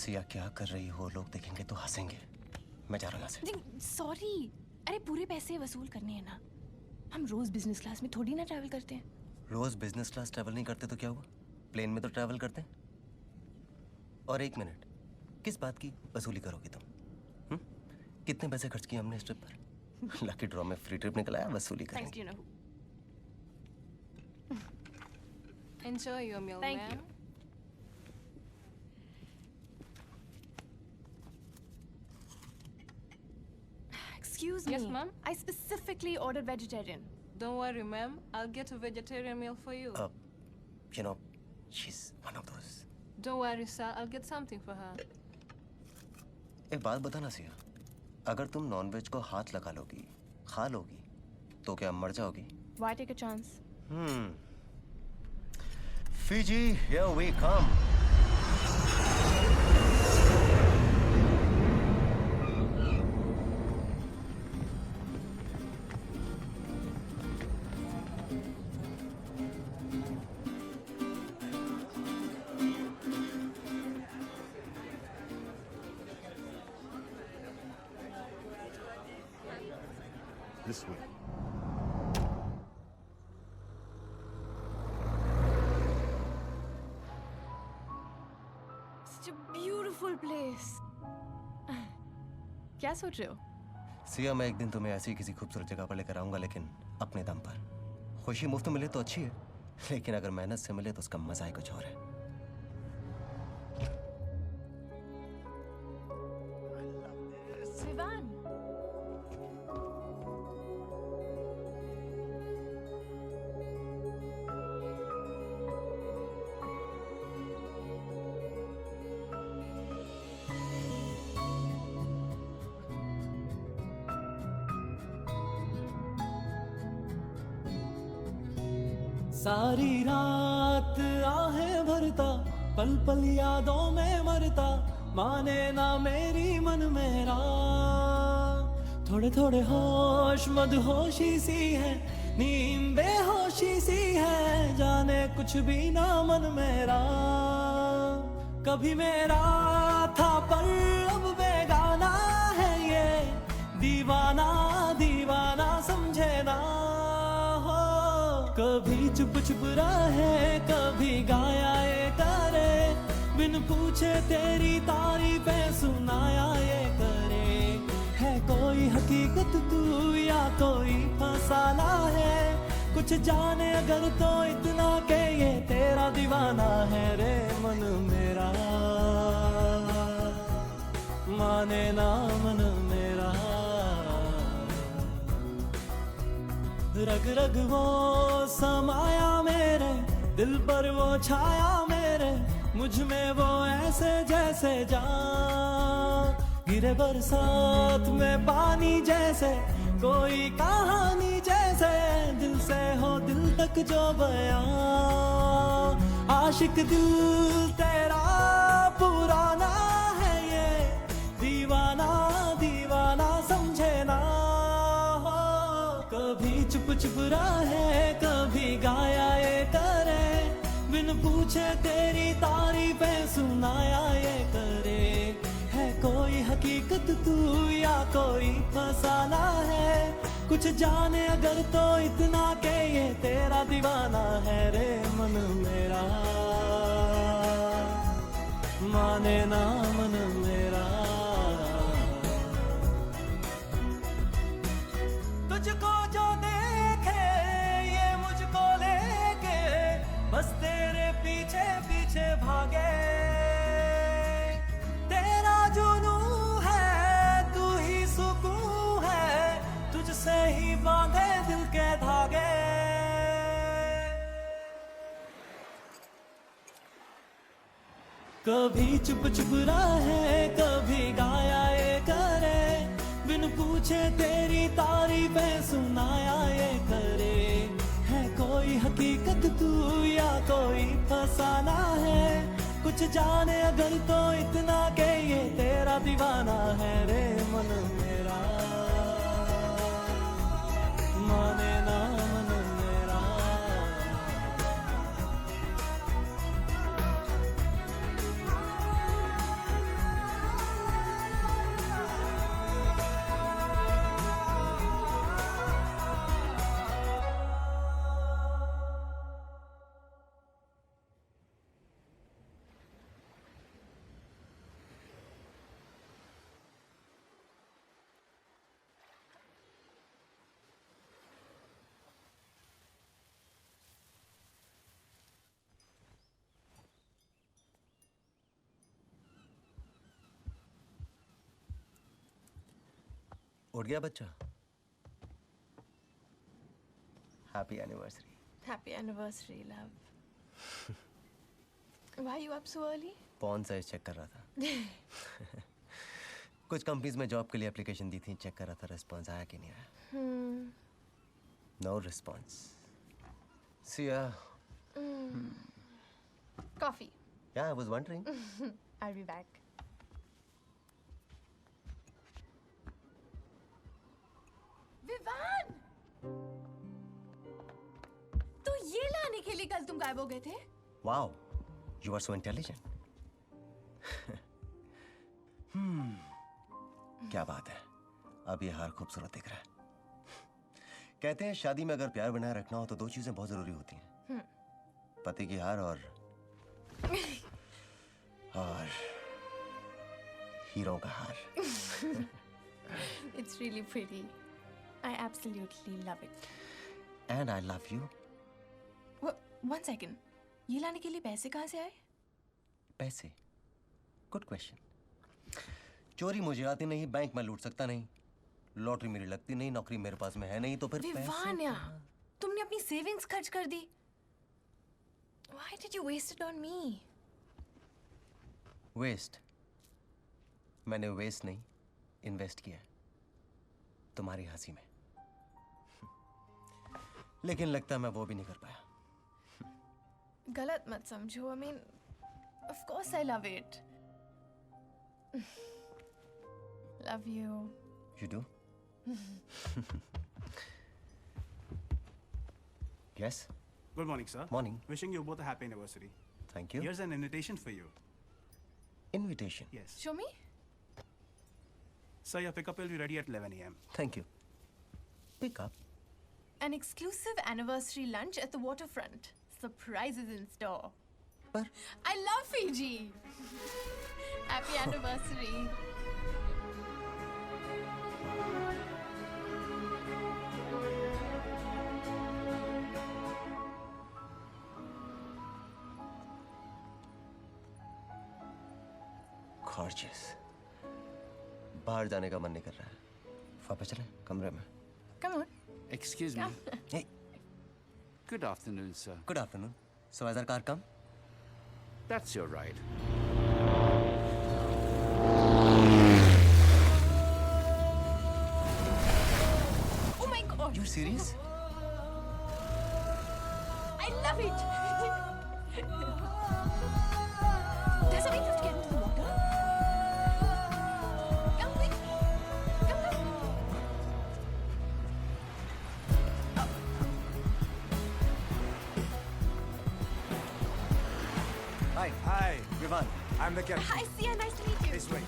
सिया क्या कर रही हो, लोग देखेंगे तो हंसेंगे। मैं जा रहा हूँ यहाँ से। सॉरी, अरे पूरे पैसे वसूल करने हैं ना। हम रोज बिजनेस क्लास में थोड़ी ना ट्रैवल करते हैं। रोज बिजनेस क्लास ट्रैवल नहीं करते तो क्या हुआ, प्लेन में तो ट्रैवल करते हैं। और एक मिनट, किस बात की वसूली करोगी तुम? कितने पैसे खर्च किए हमने इस ट्रिप पर? लकी ड्रॉ में फ्री ट्रिप निकला है, वसूली करेंगे। Enjoy your meal, Thank ma'am. you. Excuse me. Yes, ma'am? I specifically ordered vegetarian. Don't worry, ma'am. I'll get a vegetarian meal for you. You know, she's one of those. Don't worry, sir. I'll get something for her. एक बात बताना सिया, अगर तुम nonveg को हाथ लगा लोगी, खा लोगी, तो क्या मर जाओगी? Why take a chance? Fiji, here we come. This way. Such a beautiful place. क्या सोच रहे हो? सिया, मैं एक दिन तुम्हें ऐसी किसी खूबसूरत जगह पर लेकर आऊंगा, लेकिन अपने दम पर। खुशी मुफ्त मिले तो अच्छी है, लेकिन अगर मेहनत से मिले तो उसका मजा ही कुछ और है। विवान, सारी रात आहें भरता, पल पल यादों में मरता, माने ना मेरी मन मेरा। थोड़े थोड़े होश मदहोशी सी है, नींद बेहोशी सी है, जाने कुछ भी ना मन मेरा। कभी मेरा था पर अब बेगाना है ये, दीवाना दीवाना समझे ना। कभी चुप चुप रहे, कभी गाया ये करे, बिन पूछे तेरी तारीफें सुनाया ये करे। है कोई हकीकत तू या कोई फसाना है, कुछ जाने अगर तो इतना के ये तेरा दीवाना है रे मन मेरा। माने ना मन मेरा, रग रग वो समाया मेरे दिल पर, वो छाया मेरे मुझ में वो ऐसे जैसे जान। गिरे बरसात में पानी जैसे, कोई कहानी जैसे, दिल से हो दिल तक जो बयां। आशिक दिल तेरा पुराना है ये, दीवाना दीवाना समझे ना। कभी चुप चुप रहे, कभी गाया ये करे, बिन पूछे तेरी तारीफें सुनाया ये करे। है कोई हकीकत तू या कोई फसाना है, कुछ जाने अगर तो इतना के ये तेरा दीवाना है रे मन मेरा। माने ना मन मेरा, तुझको जो देखे ये मुझको लेके, बस तेरे पीछे पीछे भागे। तेरा जुनू है, तू ही सुकून है, तुझसे ही बांधे दिल के धागे। कभी चुप चुप रहे, कभी गाया ये करे, बिन पूछे तेरी तारीफें सुनाया ये करे। है कोई हकीकत तू या कोई फसाना है, कुछ जाने अगर तो इतना के ये तेरा दीवाना है रे मन मेरा। माने ना मन मेरा, उठ गया बच्चा? Happy anniversary. Happy anniversary, love. Why are you up so early? पॉन साइज चेक कर रहा था। कुछ कंपनीज में जॉब के लिए एप्लीकेशन दी थी, चेक कर रहा था रिस्पॉन्स आया कि नहीं आया। No response. C ya. Coffee. Yeah I was wondering. I'll be back. Vivaan! तो ये लाने के लिए कल तुम गायब हो गए थे? Wow, you are so intelligent. क्या बात है, अब ये हार खूबसूरत दिख रहा है। कहते हैं शादी में अगर प्यार बनाए रखना हो तो दो चीजें बहुत जरूरी होती हैं, पति की हार और हीरो का हार। It's really pretty. I absolutely love it. And I love you. One second. ये लाने के लिए पैसे कहाँ से आए? पैसे? Good question. चोरी मुझे आती नहीं, बैंक में लूट सकता नहीं, लॉटरी मेरी लगती नहीं, नौकरी मेरे पास में है नहीं, तो फिर पैसे विवान्या, तुमने अपनी सेविंग्स खर्च कर दी। Why did you waste it on me? Waste? मैंने वेस्ट नहीं, इन्वेस्ट किया है तुम्हारी हंसी में। लेकिन लगता है मैं वो भी नहीं कर पाया। गलत मत समझो। I mean, of course I love it. Love you. You do? Yes? Good morning, sir. Morning. Wishing you both a happy anniversary. Thank you. Here's an invitation for you. Invitation. Yes. Show me. Sir, your pickup will be ready at 11 a.m. Thank you. Pick up. An exclusive anniversary lunch at the waterfront. Surprises in store. पर I love Fiji. Happy anniversary. Gorgeous. बाहर जाने का मन नहीं कर रहा है, वापस चलें कमरे में। Come on. Excuse me. Hey, Good afternoon, sir. good afternoon. So has our car come? That's your ride. Oh my God. You're serious? I love it. There's a way to get into the water. Come quick. Come, come. Hi, Hi, Vivan. I'm the captain. Hi, Sia. Nice to meet you. This way.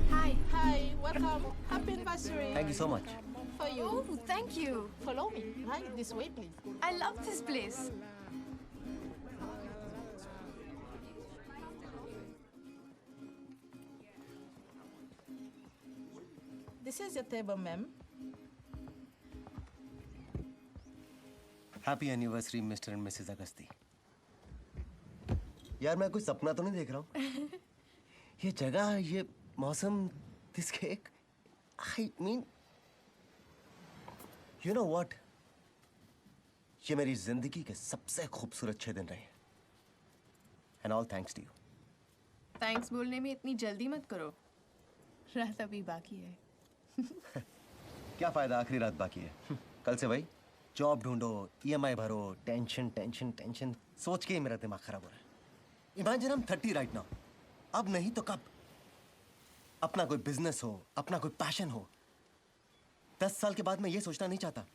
Hi. Hi, welcome. Happy anniversary. Thank you so much. For you. Oh, thank you. Follow me. Right, this way, please. I love this place. This is your table, ma'am. Happy anniversary mister and Mrs Agasti. यार मैं कोई सपना तो नहीं देख रहा हूँ? ये जगह, ये मौसम, this cake, I mean, you know what, ये मेरी जिंदगी के सबसे खूबसूरत 6 दिन रहे हैं। And all thanks to you. Thanks बोलने में इतनी जल्दी मत करो, रात अभी बाकी है। क्या फायदा, आखिरी रात बाकी है। कल से भाई जॉब ढूंढो, ईएमआई भरो, टेंशन टेंशन टेंशन, सोच के ही मेरा दिमाग खराब हो रहा है। इमेजिन हम 30 राइट नाउ, अब नहीं तो कब? अपना कोई बिजनेस हो, अपना कोई पैशन हो। 10 साल के बाद मैं ये सोचना नहीं चाहता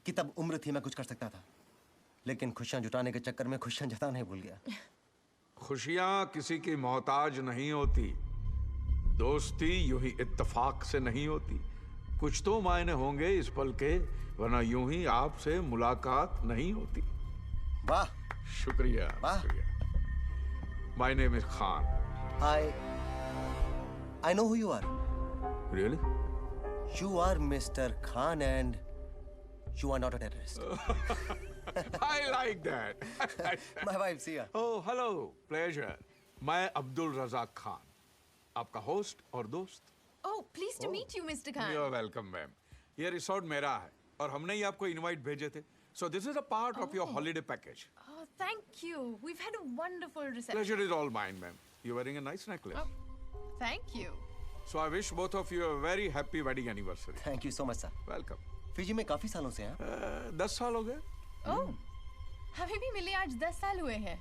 कि तब उम्र थी मैं कुछ कर सकता था, लेकिन खुशियां जुटाने के चक्कर में खुशियां जताना ही भूल गया। खुशियां किसी की मोहताज नहीं होती, दोस्ती यूं ही इत्तेफाक से नहीं होती, कुछ तो मायने होंगे इस पल के, वरना यूं ही आपसे मुलाकात नहीं होती। वाह। शुक्रिया वाह। शुक्रिया। My name is Khan. I know who you are. Really? You are Mr. Khan and you are not a terrorist. I like that. My wife Sia. Oh hello, pleasure. मैं अब्दुल रजाक खान, आपका होस्ट और दोस्त। Oh, pleased to meet you, Mr. Khan. You're welcome, ma'am. ये resort मेरा है और हमने ही आपको इनवाइट भेजे थे। So this is a part of your holiday package. Oh, thank you. We've had a wonderful reception. Pleasure is all mine, ma'am. You're wearing a nice necklace. Thank you. So I wish both of you a very happy wedding anniversary. Thank you so much, sir. Welcome. Fiji में काफी सालों से हैं। 10 साल हो गए? Oh, हमें भी मिले आज 10 साल हुए हैं।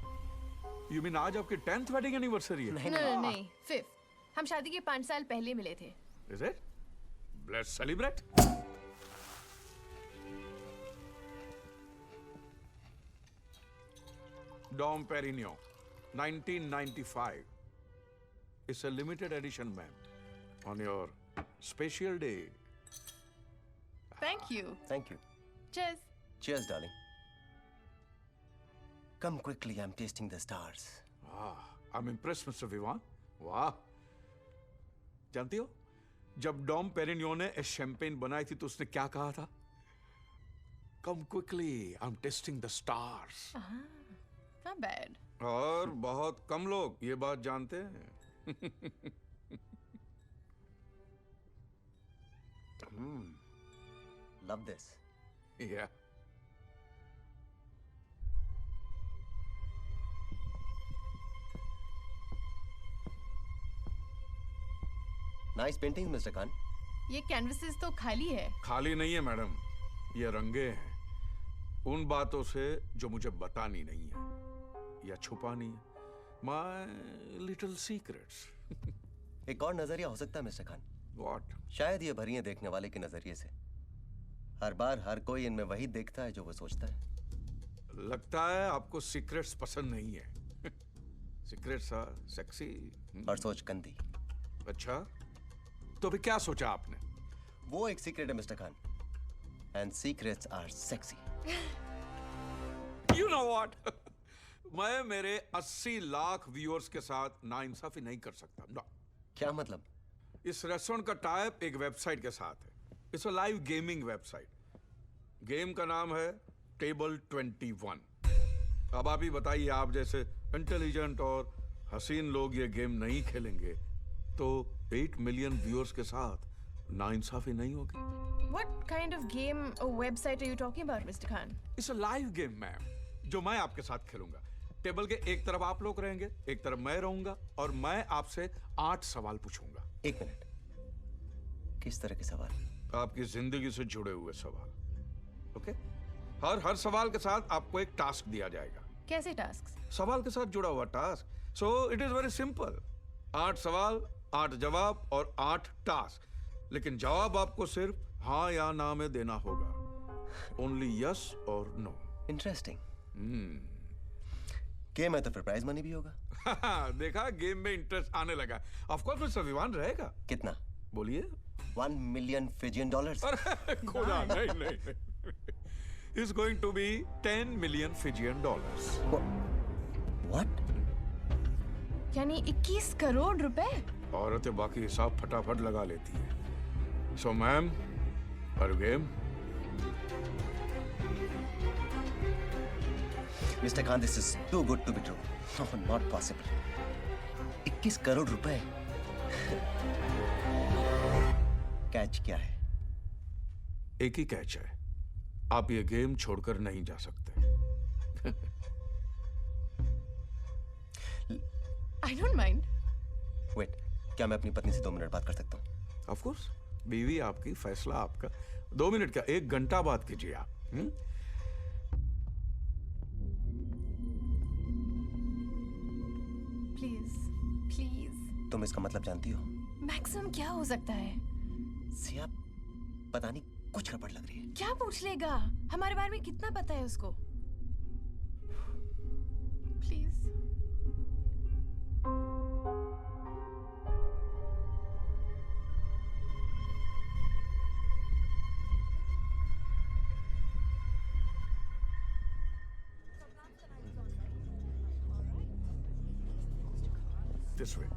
You mean आज आपकी 10th wedding anniversary है? नहीं, 5th. हम शादी के 5 साल पहले मिले थे। Is it? Let's celebrate. Dom Perignon, 1995. It's a limited edition, ma'am. On your special day. Thank you. Thank you. Cheers. Cheers, darling. Come quickly, I'm tasting the stars. I'm impressed, Mr. Vivan. वाह। जानती हो, जब Dom पेरिनियो ने champagne बनाई थी तो उसने क्या कहा था? Come quickly, I'm tasting the stars. Not bad. और बहुत कम लोग ये बात जानते हैं। Love this. Yeah. Nice paintings, Mr. Khan. ये कैनवसेस तो खाली है। खाली नहीं है मैडम, ये रंगे हैं उन बातों से जो मुझे बतानी नहीं है या छुपानी है। My little secrets. एक और नजरिया हो सकता है मिस्टर खान। What? शायद ये भरी हैं देखने वाले के नजरिए से। हर बार हर कोई इनमें वही देखता है जो वो सोचता है। लगता है आपको सीक्रेट्स पसंद नहीं है। Secrets are sexy. और सोच गंदी। अच्छा, तो अभी क्या सोचा आपने? वो एक सीक्रेट है mister Khan. And secrets are sexy. You know what? मैं मेरे 80 लाख व्यूअर्स के साथ नाइंसाफी नहीं कर सकता। No. क्या मतलब? इस रेस्टोरेंट का टाइप एक वेबसाइट के साथ है। It's a live gaming website. Game का नाम है टेबल 21। अब आप ही बताइए, आप जैसे इंटेलिजेंट और हसीन लोग ये गेम नहीं खेलेंगे तो 8 मिलियन व्यूअर्स के साथ नाइंसाफी नहीं होगी। What kind of game or website are you talking about, Mr. Khan? It's a live game ma'am, जो मैं आपके साथ खेलूंगा। टेबल के एक तरफ आप लोग रहेंगे, एक तरफ मैं रहूंगा और मैं आपसे 8 सवाल पूछूंगा। 1 मिनट। किस तरह के सवाल? आपकी जिंदगी से जुड़े हुए सवाल। ओके? हर सवाल के साथ आपको एक टास्क दिया जाएगा। कैसे टास्क? सवाल के साथ जुड़ा हुआ task. So it is very simple. 8 सवाल, 8 जवाब और 8 टास्क। लेकिन जवाब आपको सिर्फ हाँ या ना में देना होगा। ओनली यस और नो। इंटरेस्टिंग। गेम है तो फिर प्राइज मनी भी होगा। देखा, गेम में इंटरेस्ट आने लगा। ऑफ कोर्स मिस्टर विवान रहेगा। कितना? बोलिए। $1 million Fijian dollars। अरे खुदा, नहीं। It's going to be 10 million Fijian dollars. What? यानी 21 करोड़ रुपए? औरतें बाकी हिसाब फटाफट लगा लेती है। So मैम, पर game. Mr. Khan, this is too good to be true. No, not possible. 21 crore रुपए। कैच क्या है? एक ही कैच है, आप ये गेम छोड़कर नहीं जा सकते। I don't mind. Wait, क्या मैं अपनी पत्नी से 2 मिनट बात कर सकता हूँ? Of course, बीवी आपकी, फैसला आपका। 2 मिनट का, 1 घंटा बात कीजिए आप। Please. तुम इसका मतलब जानती हो? मैक्सिमम क्या हो सकता है? सिया, पता नहीं कुछ गड़बड़ लग रही है। क्या पूछ लेगा? हमारे बारे में कितना पता है उसको? प्लीज। This way.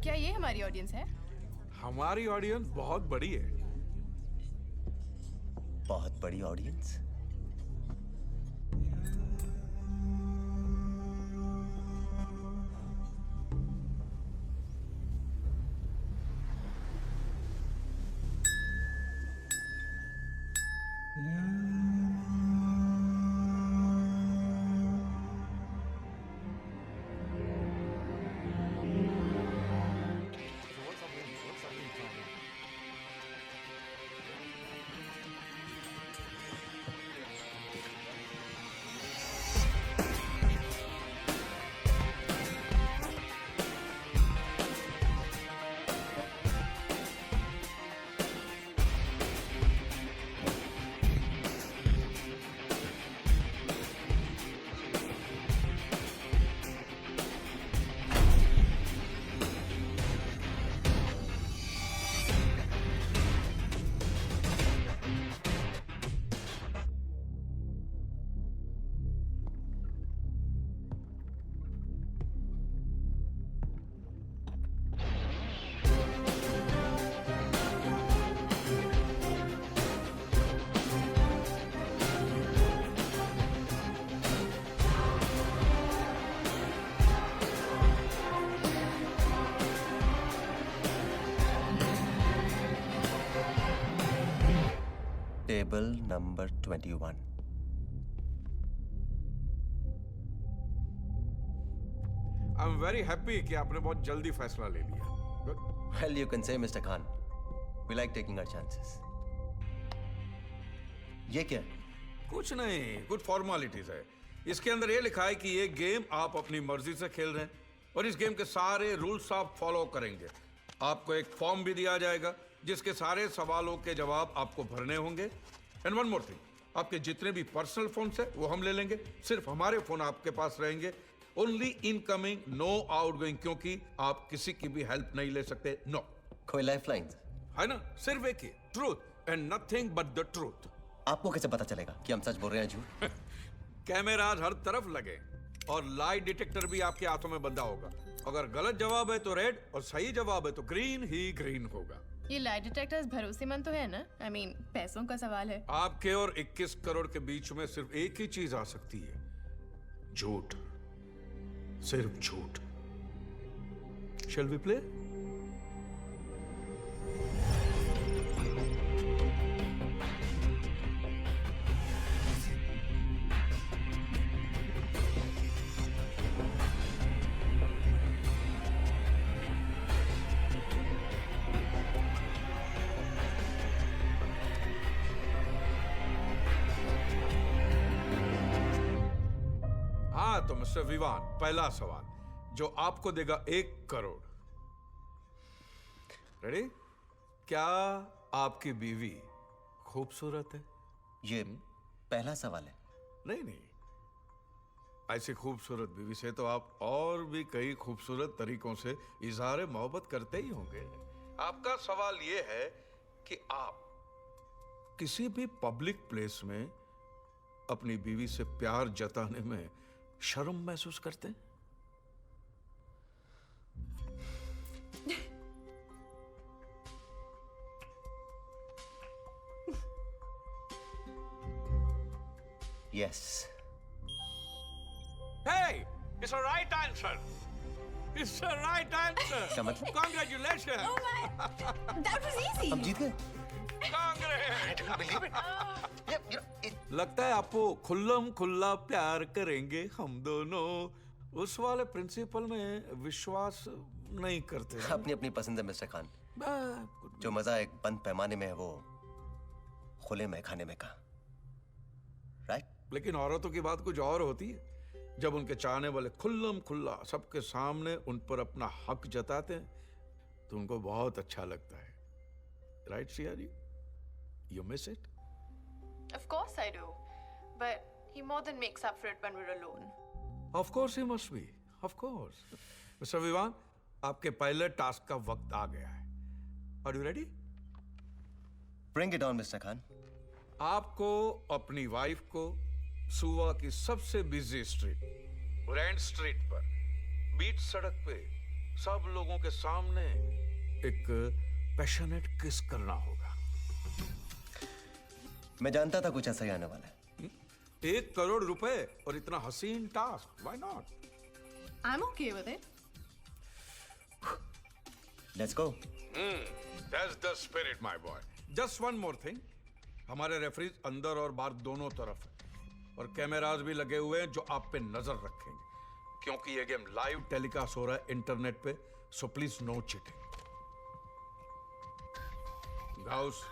क्या ये हमारी ऑडियंस है? हमारी ऑडियंस बहुत बड़ी है। बहुत बड़ी audience. Table number 21। I am very happy कि आपने बहुत जल्दी फैसला ले लिया। Good. Well, you can say, Mr. Khan, we like taking our chances. ये क्या है? कुछ नहीं, कुछ फॉर्मेलिटीज है। इसके अंदर ये लिखा है कि ये गेम आप अपनी मर्जी से खेल रहे हैं और इस गेम के सारे रूल्स आप फॉलो करेंगे। आपको एक फॉर्म भी दिया जाएगा जिसके सारे सवालों के जवाब आपको भरने होंगे। एंड वन मोर थिंग, आपके जितने भी पर्सनल फोन है वो हम ले लेंगे। सिर्फ हमारे फोन आपके पास रहेंगे। ओनली इनकमिंग, नो आउटगोइंग, क्योंकि आप किसी की भी हेल्प नहीं ले सकते। नो। कोई लाइफलाइंस है ना? सिर्फ एक ही, truth and nothing but the truth. आपको कैसे पता चलेगा कि हम सच बोल रहे हैं झूठ? कैमराज हर तरफ लगे और लाई डिटेक्टर भी आपके हाथों में बंधा होगा। अगर गलत जवाब है तो रेड और सही जवाब है तो ग्रीन ही ग्रीन होगा। ये लाई डिटेक्टर्स भरोसेमंद तो है ना? I mean, पैसों का सवाल है। आपके और 21 करोड़ के बीच में सिर्फ एक ही चीज आ सकती है, झूठ। सिर्फ झूठ। Shall we play? हाँ तो मिस्टर विवान, पहला सवाल जो आपको देगा 1 करोड़। रेडी? क्या आपकी बीवी खूबसूरत है? ये पहला सवाल है। नहीं नहीं, ऐसी खूबसूरत बीवी से तो आप और भी कई खूबसूरत तरीकों से इजहार मोहब्बत करते ही होंगे। आपका सवाल ये है कि आप किसी भी पब्लिक प्लेस में अपनी बीवी से प्यार जताने में शर्म महसूस करते हैं? Yes. Hey, it's a right answer. It's a right answer. क्या मतलब? Congratulations. Oh my, that was easy. हम जीत गए। Congrats. लगता है आपको खुल्लम खुल्ला प्यार करेंगे हम दोनों। उस वाले प्रिंसिपल में विश्वास नहीं करते। अपनी अपनी पसंद है मिस्टर खान। जो मजा एक बंद पैमाने में है वो खुले में खाने में का, राइट? लेकिन औरतों की बात कुछ और होती है। जब उनके चाहने वाले खुल्लम खुल्ला सबके सामने उन पर अपना हक जताते हैं तो उनको बहुत अच्छा लगता है। राइट सियारी? You miss it? Of course I do, but he more than makes up for it when we're alone. Of course he must be. Of course. Mr. Vivaan, आपके पहले टास्क का वक्त आ गया है। Are you ready? Bring it on, Mr. Khan. आपको अपनी wife को सुबह की सबसे बिजी स्ट्रीट, ग्रैंड स्ट्रीट पर, बीच सड़क पे सब लोगों के सामने एक पैशनेट किस करना होगा। मैं जानता था कुछ ऐसा ही आने वाला है। 1 करोड़ रुपए और इतना हसीन task, why not? I'm okay with it. Let's go. That's the spirit, my boy. Just one more thing. हमारे रेफरीज अंदर और बाहर दोनों तरफ है और कैमरास भी लगे हुए हैं जो आप पे नजर रखेंगे, क्योंकि ये गेम लाइव टेलीकास्ट हो रहा है इंटरनेट पे, so please no cheating. Guys,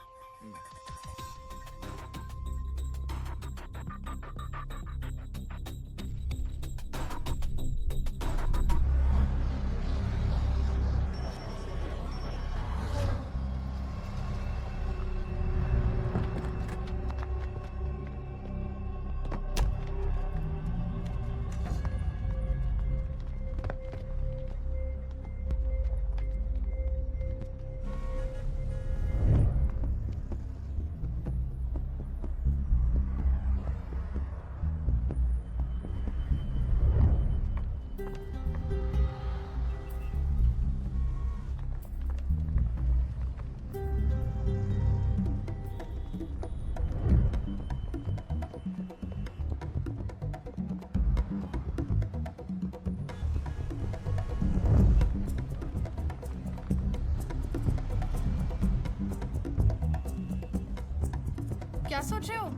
क्या सोच रहे हो?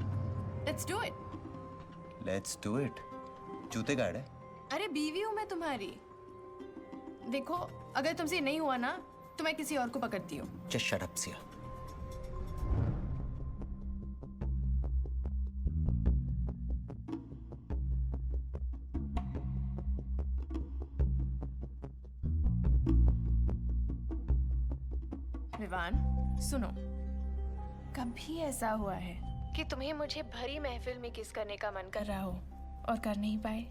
Let's do it. Let's do it. जूते गाड़ है। अरे बीवी हूँ मैं तुम्हारी। देखो, अगर तुमसे नहीं हुआ ना तो मैं किसी और को पकड़ती हूँ। Just shut up Sia. Vivaan, सुनो, कभी ऐसा हुआ है कि तुम्हें मुझे भरी महफिल में किस करने का मन कर रहा हो और कर नहीं पाए?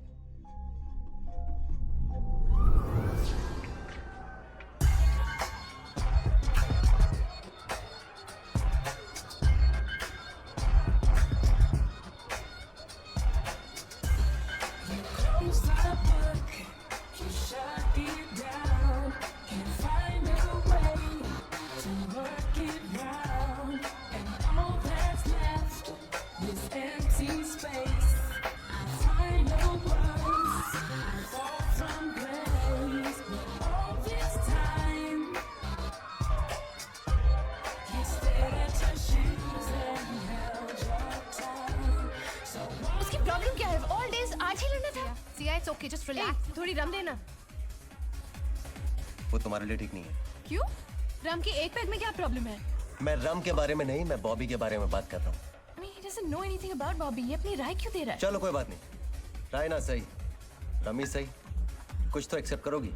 उसकी प्रॉब्लम क्या है? ऑल डेज आज ही लड़ना था। Siya, it's okay, just relax. थोड़ी रम देना। वो तुम्हारे लिए ठीक नहीं है। क्यों? रम के एक पैक में क्या प्रॉब्लम है? मैं रम के बारे में नहीं, मैं बॉबी के बारे में बात करता हूँ। I mean, he doesn't know anything about Bobby. ये अपनी राय क्यों दे रहा है? चलो कोई बात नहीं, राय ना सही, रमी सही, कुछ तो एक्सेप्ट करोगी।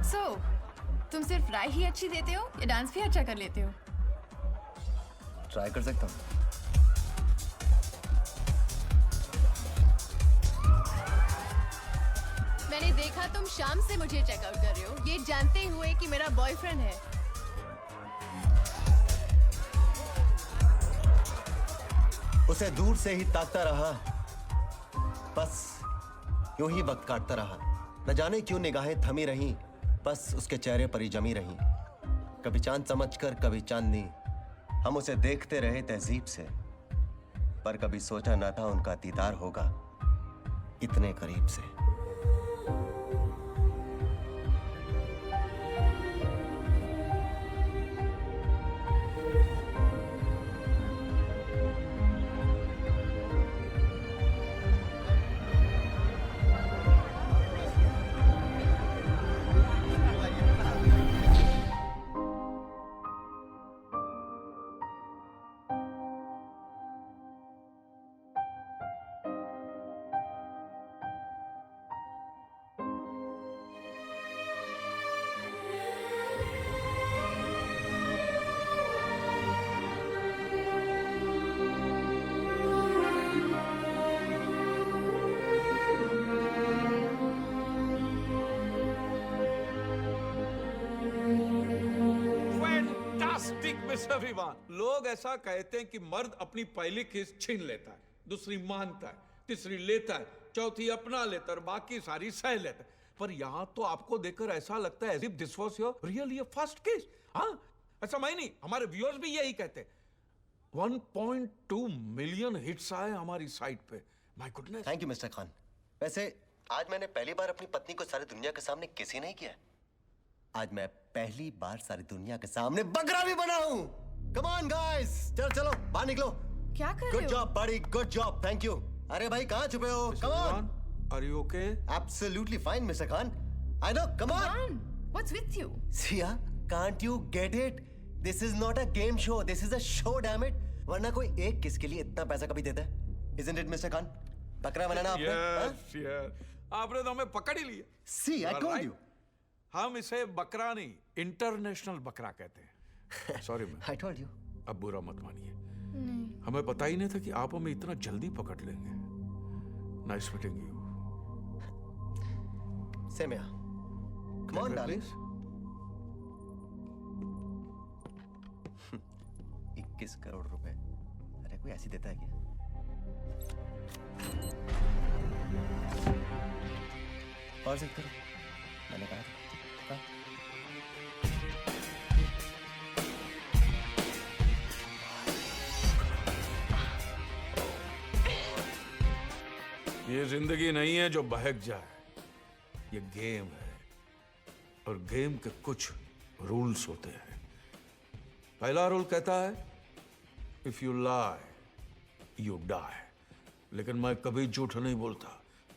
So, तुम सिर्फ राय ही अच्छी देते हो या डांस भी अच्छा कर लेते हो? ट्राई कर सकता हूँ। मैंने देखा तुम शाम से मुझे चेकआउट कर रहे हो, ये जानते हुए कि मेरा बॉयफ्रेंड है। उसे दूर से ही ताकता रहा, बस यूं ही वक्त काटता रहा। न जाने क्यों निगाहें थमी रहीं, बस उसके चेहरे पर ही जमी रहीं। कभी चांद समझकर, कभी चांदनी, हम उसे देखते रहे तहजीब से, पर कभी सोचा न था उनका दीदार होगा इतने करीब से। मिस्टर विवान, लोग ऐसा कहते हैं कि मर्द अपनी पहली किस छीन लेता है, दूसरी मानता है, तीसरी लेता है, चौथी अपना लेता है और बाकी सारी सह लेता है। पर यहाँ तो आपको देखकर ऐसा लगता है as if this was your really a first kiss। हाँ, ऐसा मैं नहीं, हमारे व्यूअर्स भी यही कहते हैं। 1.2 मिलियन हिट्स आए हमारी साइट पे। My goodness. Thank you mister Khan. वैसे आज मैंने पहली बार अपनी पत्नी को सारी दुनिया के सामने किसी नहीं किया। आज मैं पहली बार सारी दुनिया के सामने बकरा भी बना हूं। कम ऑन गाइस, चलो चलो बाहर निकलो। क्या कर रहे गुड हो? जॉब बड़ी, गुड जॉब, थैंक यू। अरे भाई कहाँ छुपे हो? Come on. Are you okay? Absolutely fine mister Khan. I know, come on. Khan, what's with you? Sia, can't you get it? This is not a game show, this is a show, damn it. वरना कोई एक किस के लिए इतना पैसा कभी देता है? Isn't it mister Khan? बकरा बनाना आपने? यस यस, आपने तो हमें पकड़ ही लिया। See, I told you. हम इसे बकरा नहीं, इंटरनेशनल बकरा कहते हैं। Sorry ma'am, I told you. अब बुरा मत मानिए। हमें पता ही नहीं था कि आप हमें इतना जल्दी पकड़ लेंगे। Nice meeting you. Same here. Come on, darling. Please. 21 crore रुपए। अरे कोई ऐसी देता है क्या? और चेक करो, मैंने कहा था। ये जिंदगी नहीं है जो बहक जाए, ये गेम है और गेम के कुछ रूल्स होते हैं। पहला रूल कहता है if you lie you die, लेकिन मैं कभी झूठ नहीं बोलता।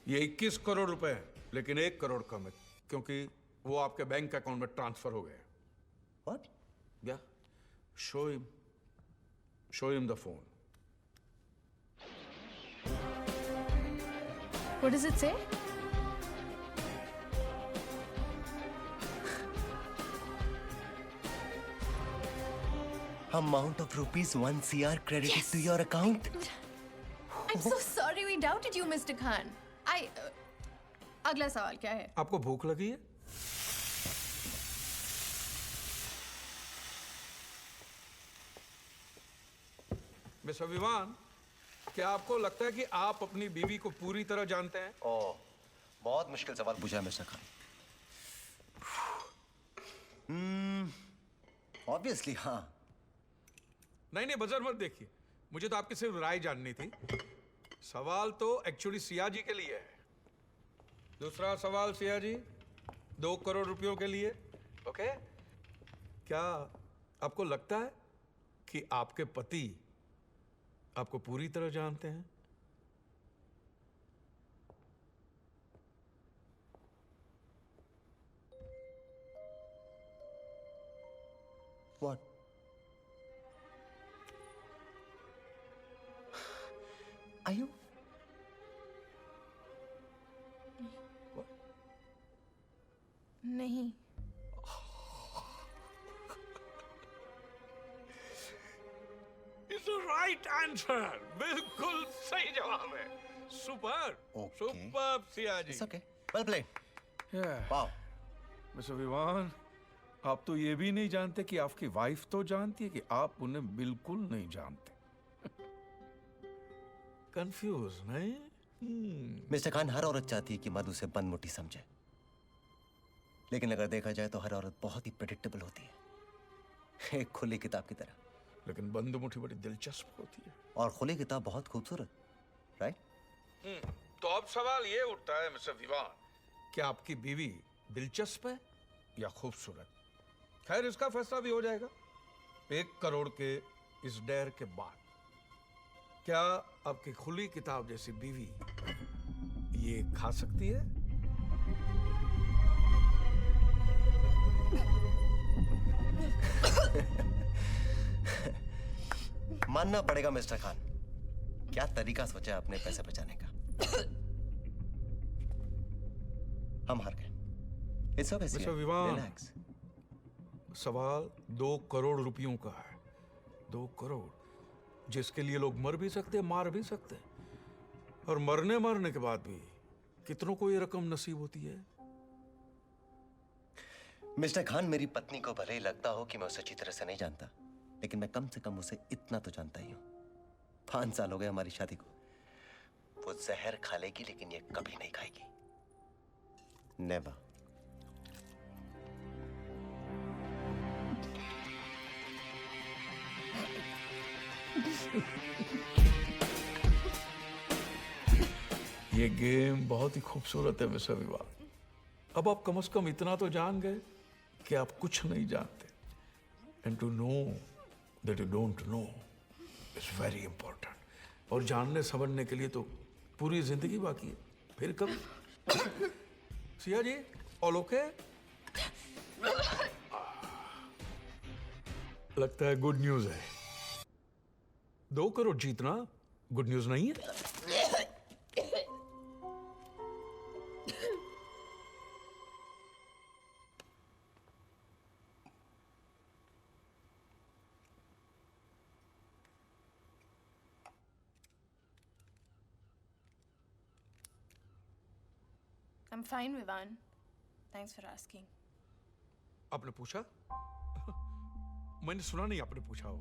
ये 21 करोड़ रुपए है, लेकिन 1 करोड़ कम है क्योंकि वो आपके बैंक अकाउंट में ट्रांसफर हो गए। What? Yeah, show him the phone. What does it say? Amount of rupees 1 CR credited to your account. I'm so sorry we doubted you, Mr. Khan. अगला सवाल क्या है? आपको भूख लगी है? मिस्टर विवान, क्या आपको लगता है कि आप अपनी बीवी को पूरी तरह जानते हैं? ओह, बहुत मुश्किल सवाल पूछा है मिस्टर खान। ऑब्वियसली हाँ। नहीं बजर मत देखिए, मुझे तो आपकी सिर्फ राय जाननी थी। सवाल तो एक्चुअली सिया जी के लिए है। दूसरा सवाल सिया जी, 2 करोड़ रुपयों के लिए। ओके? क्या आपको लगता है कि आपके पति आपको पूरी तरह जानते हैं? What? Are you? नहीं। It's the right answer. बिल्कुल सही जवाब है। Super, Okay. Super Sia ji. It's okay. Well played. Wow. Mister Vivaan, आप तो ये भी नहीं जानते कि आपकी वाइफ तो जानती है कि आप उन्हें बिल्कुल नहीं जानते। कंफ्यूज नहीं? मिस्टर खान, हर औरत चाहती है कि मर्द उसे बनमुटी समझे, लेकिन अगर देखा जाए तो हर औरत बहुत ही प्रेडिक्टेबल होती है, एक खुली किताब की तरह। लेकिन बंद मुट्ठी बड़ी दिलचस्प होती है। और खुली किताब बहुत खूबसूरत, राइट? तो अब सवाल ये उठता है मिस्टर विवान, क्या आपकी बीवी दिलचस्प है या खूबसूरत? खैर, इसका फैसला भी हो जाएगा 1 करोड़ के इस डेर के बाद। क्या आपकी खुली किताब जैसी बीवी ये खा सकती है? मानना पड़ेगा मिस्टर खान, क्या तरीका सोचा है अपने पैसे बचाने का। हम हार गए। It's okay, mister Sia. Vivaan, Relax. सवाल 2 करोड़ रुपयों का है। 2 करोड़ जिसके लिए लोग मर भी सकते हैं, मार भी सकते हैं, और मरने के बाद भी कितनों को ये रकम नसीब होती है। मिस्टर खान, मेरी पत्नी को भले ही लगता हो कि मैं उसे अच्छी तरह से नहीं जानता, लेकिन मैं कम से कम उसे इतना तो जानता ही हूँ। 5 साल हो गए हमारी शादी को। वो जहर खा लेगी लेकिन ये कभी नहीं खाएगी। नेवर। ये गेम बहुत ही खूबसूरत है मिस्टर विवाह। अब आप कम से कम इतना तो जान गए कि आप कुछ नहीं जानते। And to know that you don't know is very important. और जानने समझने के लिए तो पूरी जिंदगी बाकी है। फिर कब? Siya ji, all okay? लगता है गुड न्यूज है। 2 करोड़ जीतना गुड न्यूज नहीं है? I'm fine, Vivan. Thanks for asking. आपने पूछा? मैंने सुना नहीं आपने पूछा हो।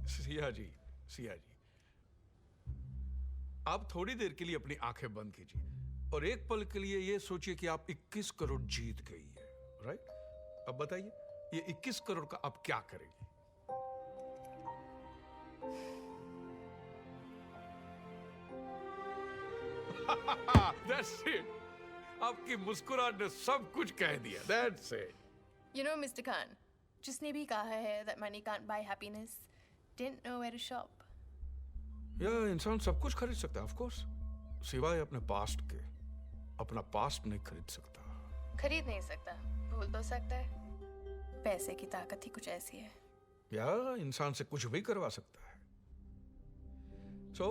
सिया जी, आप थोड़ी देर के लिए अपनी आंखें बंद कीजिए और एक पल के लिए ये सोचिए कि आप 21 करोड़ जीत गई है, राइट? अब बताइए, ये 21 करोड़ का आप क्या करेंगे? That's it. आपकी मुस्कुराहट ने सब कुछ कह दिया। That's it. You know, Mr. Khan, जिसने भी कहा है that money can't buy happiness, didn't know where to shop. या इंसान सब कुछ खरीद सकता है, of course, सिवाय अपने पास्ट के। अपना पास्ट नहीं खरीद सकता। खरीद नहीं सकता, भूल तो सकता है। पैसे की ताकत ही कुछ ऐसी है। या इंसान से कुछ भी करवा सकता है। So,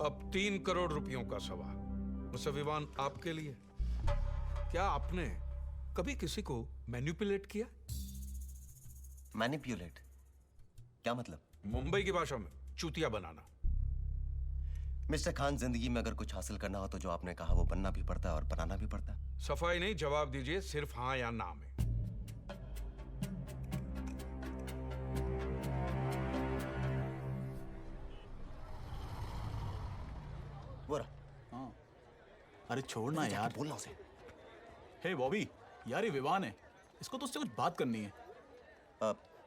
अब 3 करोड़ रुपयों का सवाल। मिस्टर विवान, आपके लिए। क्या आपने कभी किसी को मैनिपुलेट किया? मैनिपुलेट? क्या मतलब? मुंबई की भाषा में चूतिया बनाना। मिस्टर खान, जिंदगी में अगर कुछ हासिल करना हो तो जो आपने कहा वो बनना भी पड़ता है और बनाना भी पड़ता है। सफाई नहीं, जवाब दीजिए, सिर्फ हाँ या ना में। वो रहा। हाँ, अरे छोड़ना यार। बोलना उसे। हे बॉबी, यार ये विवान है, इसको तो उससे कुछ बात करनी है।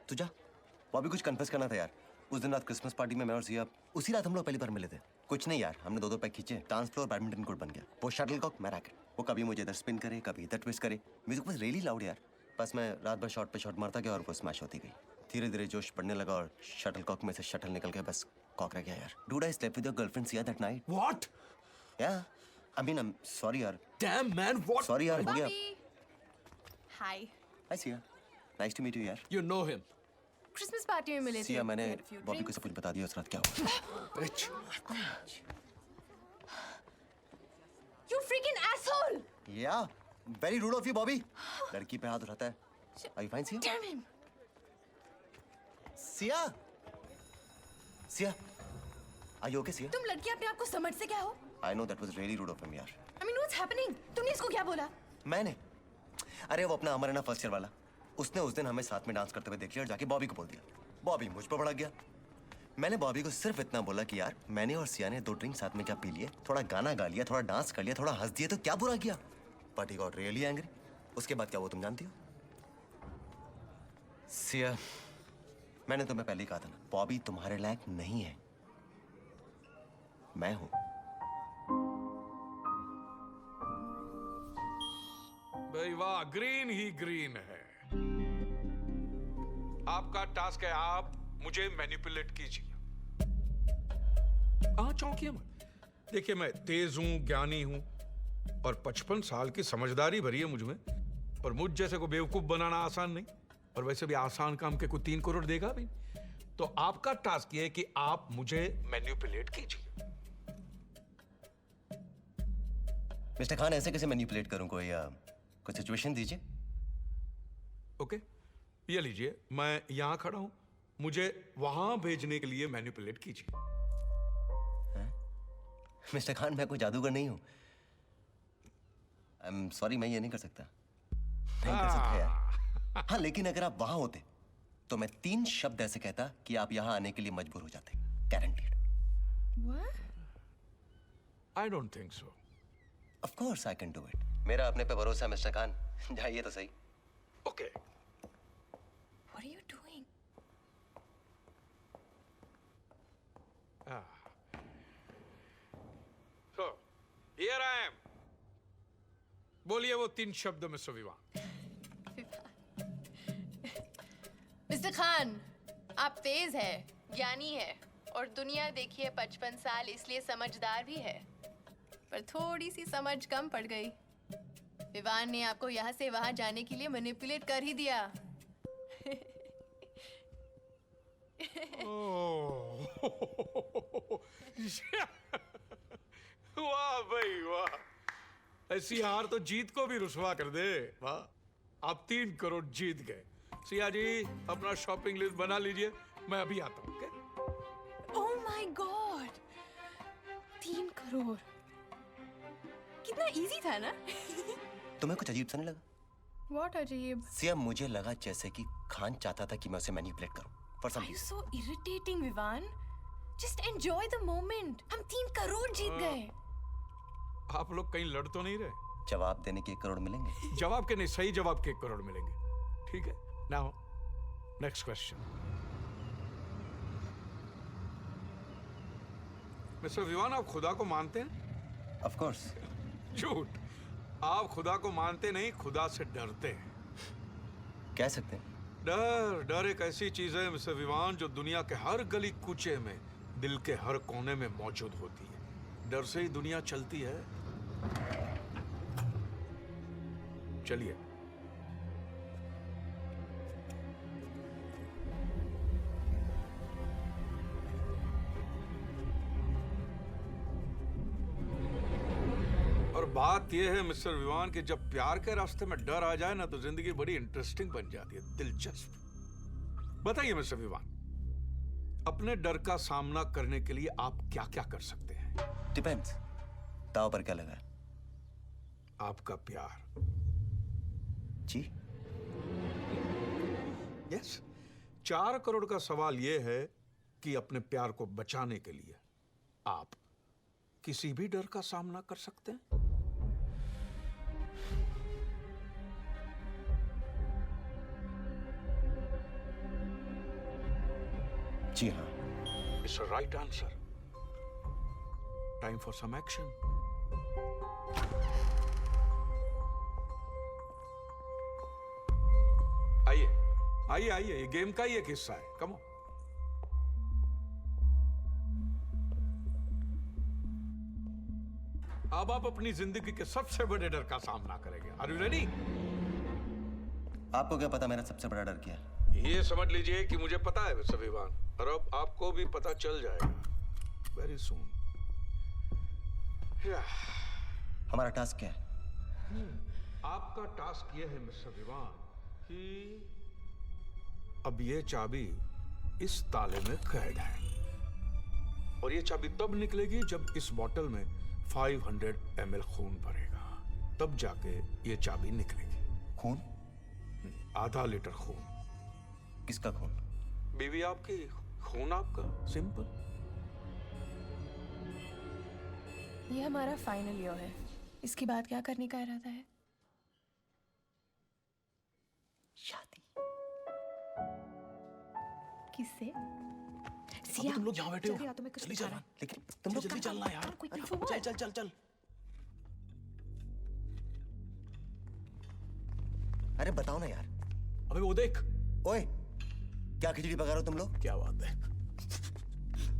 तू जा। वो अभी कुछ कन्फेस करना था यार। उस दिन रात क्रिसमस पार्टी में मैं और सिया, उसी रात हम लोग पहली बार मिले थे। कुछ नहीं यार, हमने 2-2 पैक खींचे, डांस फ्लोर बैडमिंटन कोर्ट बन गया। वो शटलकॉक, मैं रैकेट। वो कभी मुझे इधर स्पिन करे, कभी इधर ट्विस्ट करे। म्यूजिक वाज रियली लाउड यार। बस मैं रात भर शॉट पे शॉट मारता गया और वो स्मैश होती गई। धीरे धीरे जोश बढ़ने लगा और शटलकॉक में से शटल निकल गया, बस कॉक रह गया यार। Dude, I slept with your girlfriend Siya that night. What? Yeah, I mean, I'm sorry यार। Damn man, what? Sorry यार, हो गया। Hi. Hi Siya, nice to meet you यार। You know him. Christmas party में मिले थे। सिया, मैंने We had a few Bobby को drinks. सब कुछ बता दिया उस रात क्या हुआ। Bitch. You freaking asshole! Yeah, very rude of you, Bobby. लड़की पे हाथ उठाता है। Are you fine, Siya? Damn him! Siya, Siya, are you okay, Siya? तुम लड़की अपने आप को समझते क्या हो? I know that was really rude of him यार। I mean, what's happening? तुमने इसको क्या बोला? मैंने, अरे वो अपना अमर है ना फर्स्ट ईयर वाला, उसने उस दिन हमें साथ में डांस करते हुए देख लिया और जाके बॉबी को बोल दिया। बॉबी मुझ पर भड़क गया। मैंने बॉबी को सिर्फ इतना बोला कि यार मैंने और सिया ने 2 ड्रिंक साथ में क्या पी लिए, थोड़ा गाना गा लिया, थोड़ा डांस कर लिया, थोड़ा हंस दिया तो क्या बुरा किया। But he got really angry. उसके बाद क्या वो तुम जानती हो? सिया, मैंने तुम्हें पहले ही कहा था ना, बॉबी तुम्हारे लायक नहीं है, मैं हूं। भाई वाह, ग्रीन ही ग्रीन है। आपका टास्क है, आप मुझे मैनिपुलेट कीजिए। हाँ, चौंकिए मत। देखिए, मैं तेज हूं, ज्ञानी हूं और 55 साल की समझदारी भरी है मुझ में। और मुझ जैसे को बेवकूफ बनाना आसान नहीं, और वैसे भी आसान काम के कोई 3 करोड़ देगा भी। तो आपका टास्क ये है कि आप मुझे मैनिपुलेट कीजिए। मिस्टर खान, ऐसे कैसे मैनिपुलेट करूं? कोई सिचुएशन दीजिए। ओके, ये लीजिए, मैं यहां खड़ा हूं, मुझे वहां भेजने के लिए मैनिपुलेट कीजिए। मिस्टर खान, मैं कोई जादूगर नहीं हूं। आई एम सॉरी, मैं ये नहीं कर सकता। नहीं कर सकता यार। हाँ, लेकिन अगर आप वहां होते तो मैं 3 शब्द ऐसे कहता कि आप यहां आने के लिए मजबूर हो जाते। Guaranteed. What? I don't think so. Of course I can do it. मेरा अपने पे भरोसा है मिस्टर खान। जाइए तो सही। Okay. What are you doing? So, here I am. बोलिए वो 3 शब्द मिस्टर विवान। मिस्टर खान, आप तेज है, ज्ञानी है और दुनिया देखिए 55 साल, इसलिए समझदार भी है, पर थोड़ी सी समझ कम पड़ गई। विवान ने आपको यहाँ से वहाँ जाने के लिए मैनिपुलेट कर ही दिया। वाह भाई वाह, ऐसी हार तो जीत को भी रुसवा कर दे। वाह, आप 3 करोड़ जीत गए। सिया जी, अपना शॉपिंग लिस्ट बना लीजिए, मैं अभी आता हूँ। okay? Oh my God, 3 crore, कितना इजी था ना? तुम्हें कुछ अजीब सा नहीं लगा? What अजीब? सिया, मुझे लगा जैसे कि खान चाहता था कि मैं उसे मैनिपुलेट करूं for some Are you reason. so irritating, Vivaan? Just enjoy the moment. हम 3 करोड़ जीत गए। आप लोग कहीं लड़ तो नहीं रहे? जवाब देने के 1 करोड़ मिलेंगे। जवाब के नहीं, सही जवाब के 1 करोड़ मिलेंगे। ठीक है, now next question. Mister Vivaan, आप खुदा को मानते हैं? Of course. झूठ, आप खुदा को मानते नहीं, खुदा से डरते हैं। कह सकते हैं। डर एक ऐसी चीज है मिस्टर विवान जो दुनिया के हर गली कूचे में, दिल के हर कोने में मौजूद होती है। डर से ही दुनिया चलती है। चलिए, और बात यह है मिस्टर विवान कि जब प्यार के रास्ते में डर आ जाए ना, तो जिंदगी बड़ी इंटरेस्टिंग बन जाती है, दिलचस्प। बताइए मिस्टर विवान, अपने डर का सामना करने के लिए आप क्या क्या कर सकते हैं? डिपेंड्स, दाव पर क्या लगा है? आपका प्यार। जी। यस, 4 करोड़ का सवाल यह है कि अपने प्यार को बचाने के लिए आप किसी भी डर का सामना कर सकते हैं। जी हाँ। It's a right answer. Time for some action. आइए आइए आइए, ये गेम का ही एक हिस्सा है। Come on. अब आप अपनी जिंदगी के सबसे बड़े डर का सामना करेंगे। Are you ready? आपको क्या पता मेरा सबसे बड़ा डर क्या है? ये समझ लीजिए कि मुझे पता है मिस्टर विवान, और अब आपको भी पता चल जाएगा वेरी सून। हमारा टास्क क्या है? आपका टास्क ये है मिस्टर विवान कि अब ये चाबी इस ताले में कैद है, और ये चाबी तब निकलेगी जब इस बोतल में 500 ml खून भरेगा, तब जाके ये चाबी निकलेगी। खून? आधा लीटर खून। किसका खून? बीवी आपकी, खून आपका, सिंपल। ये हमारा फाइनल ईयर है, इसके बाद क्या करने का इरादा है? शादी। किससे? अबे तुम लोग यहाँ बैठे हो, जल्दी चल। लेकिन तुम लोग जल्दी चलना यार। चल चल चल चल। अरे बताओ ना यार। अबे वो देख। ओए, क्या खिचड़ी पका रहे हो तुम लोग? क्या बात है?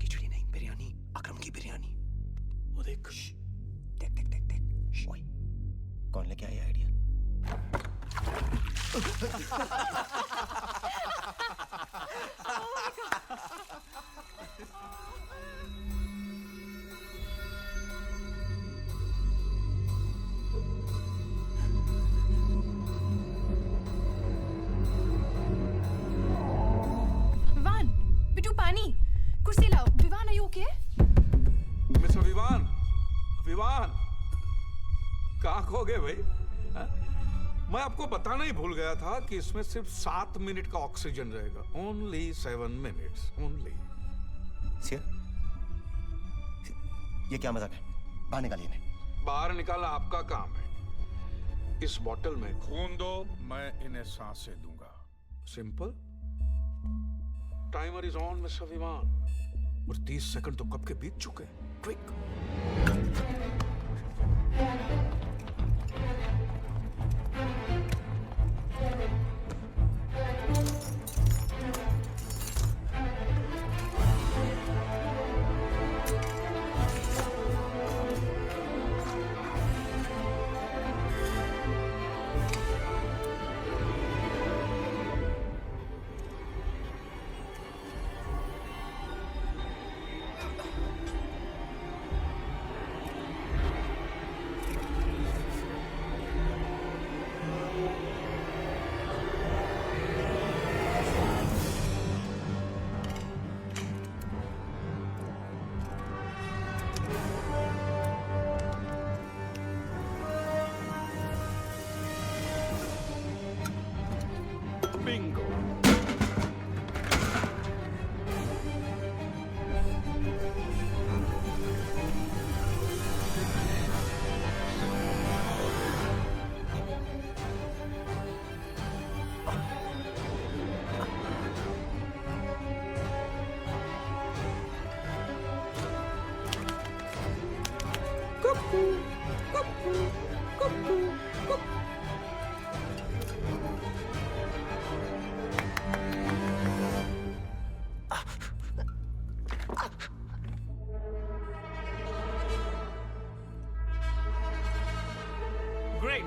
खिचड़ी नहीं, बिरयानी, अकरम की बिरयानी। वो देख। देख देख देख देख। ओए, कौन लेके आया आइडिया? विवान, बिट्टू पानी, कुर्सी लाओ। Vivaan, are you okay? Mister Vivaan, Vivaan, कहाँ खो गए भाई? हाँ? मैं आपको बताना ही भूल गया था कि इसमें सिर्फ 7 मिनट का ऑक्सीजन रहेगा। Only 7 minutes only. सिया, ये क्या मजाक है? बाहर निकालिए इन्हें। बाहर निकालना आपका काम है। इस बोतल में खून दो, मैं इन्हें सांसें दूंगा। Simple. Timer is on mister विमान। और 30 सेकंड तो कब के बीत चुके हैं। Quick. Bingo. Great.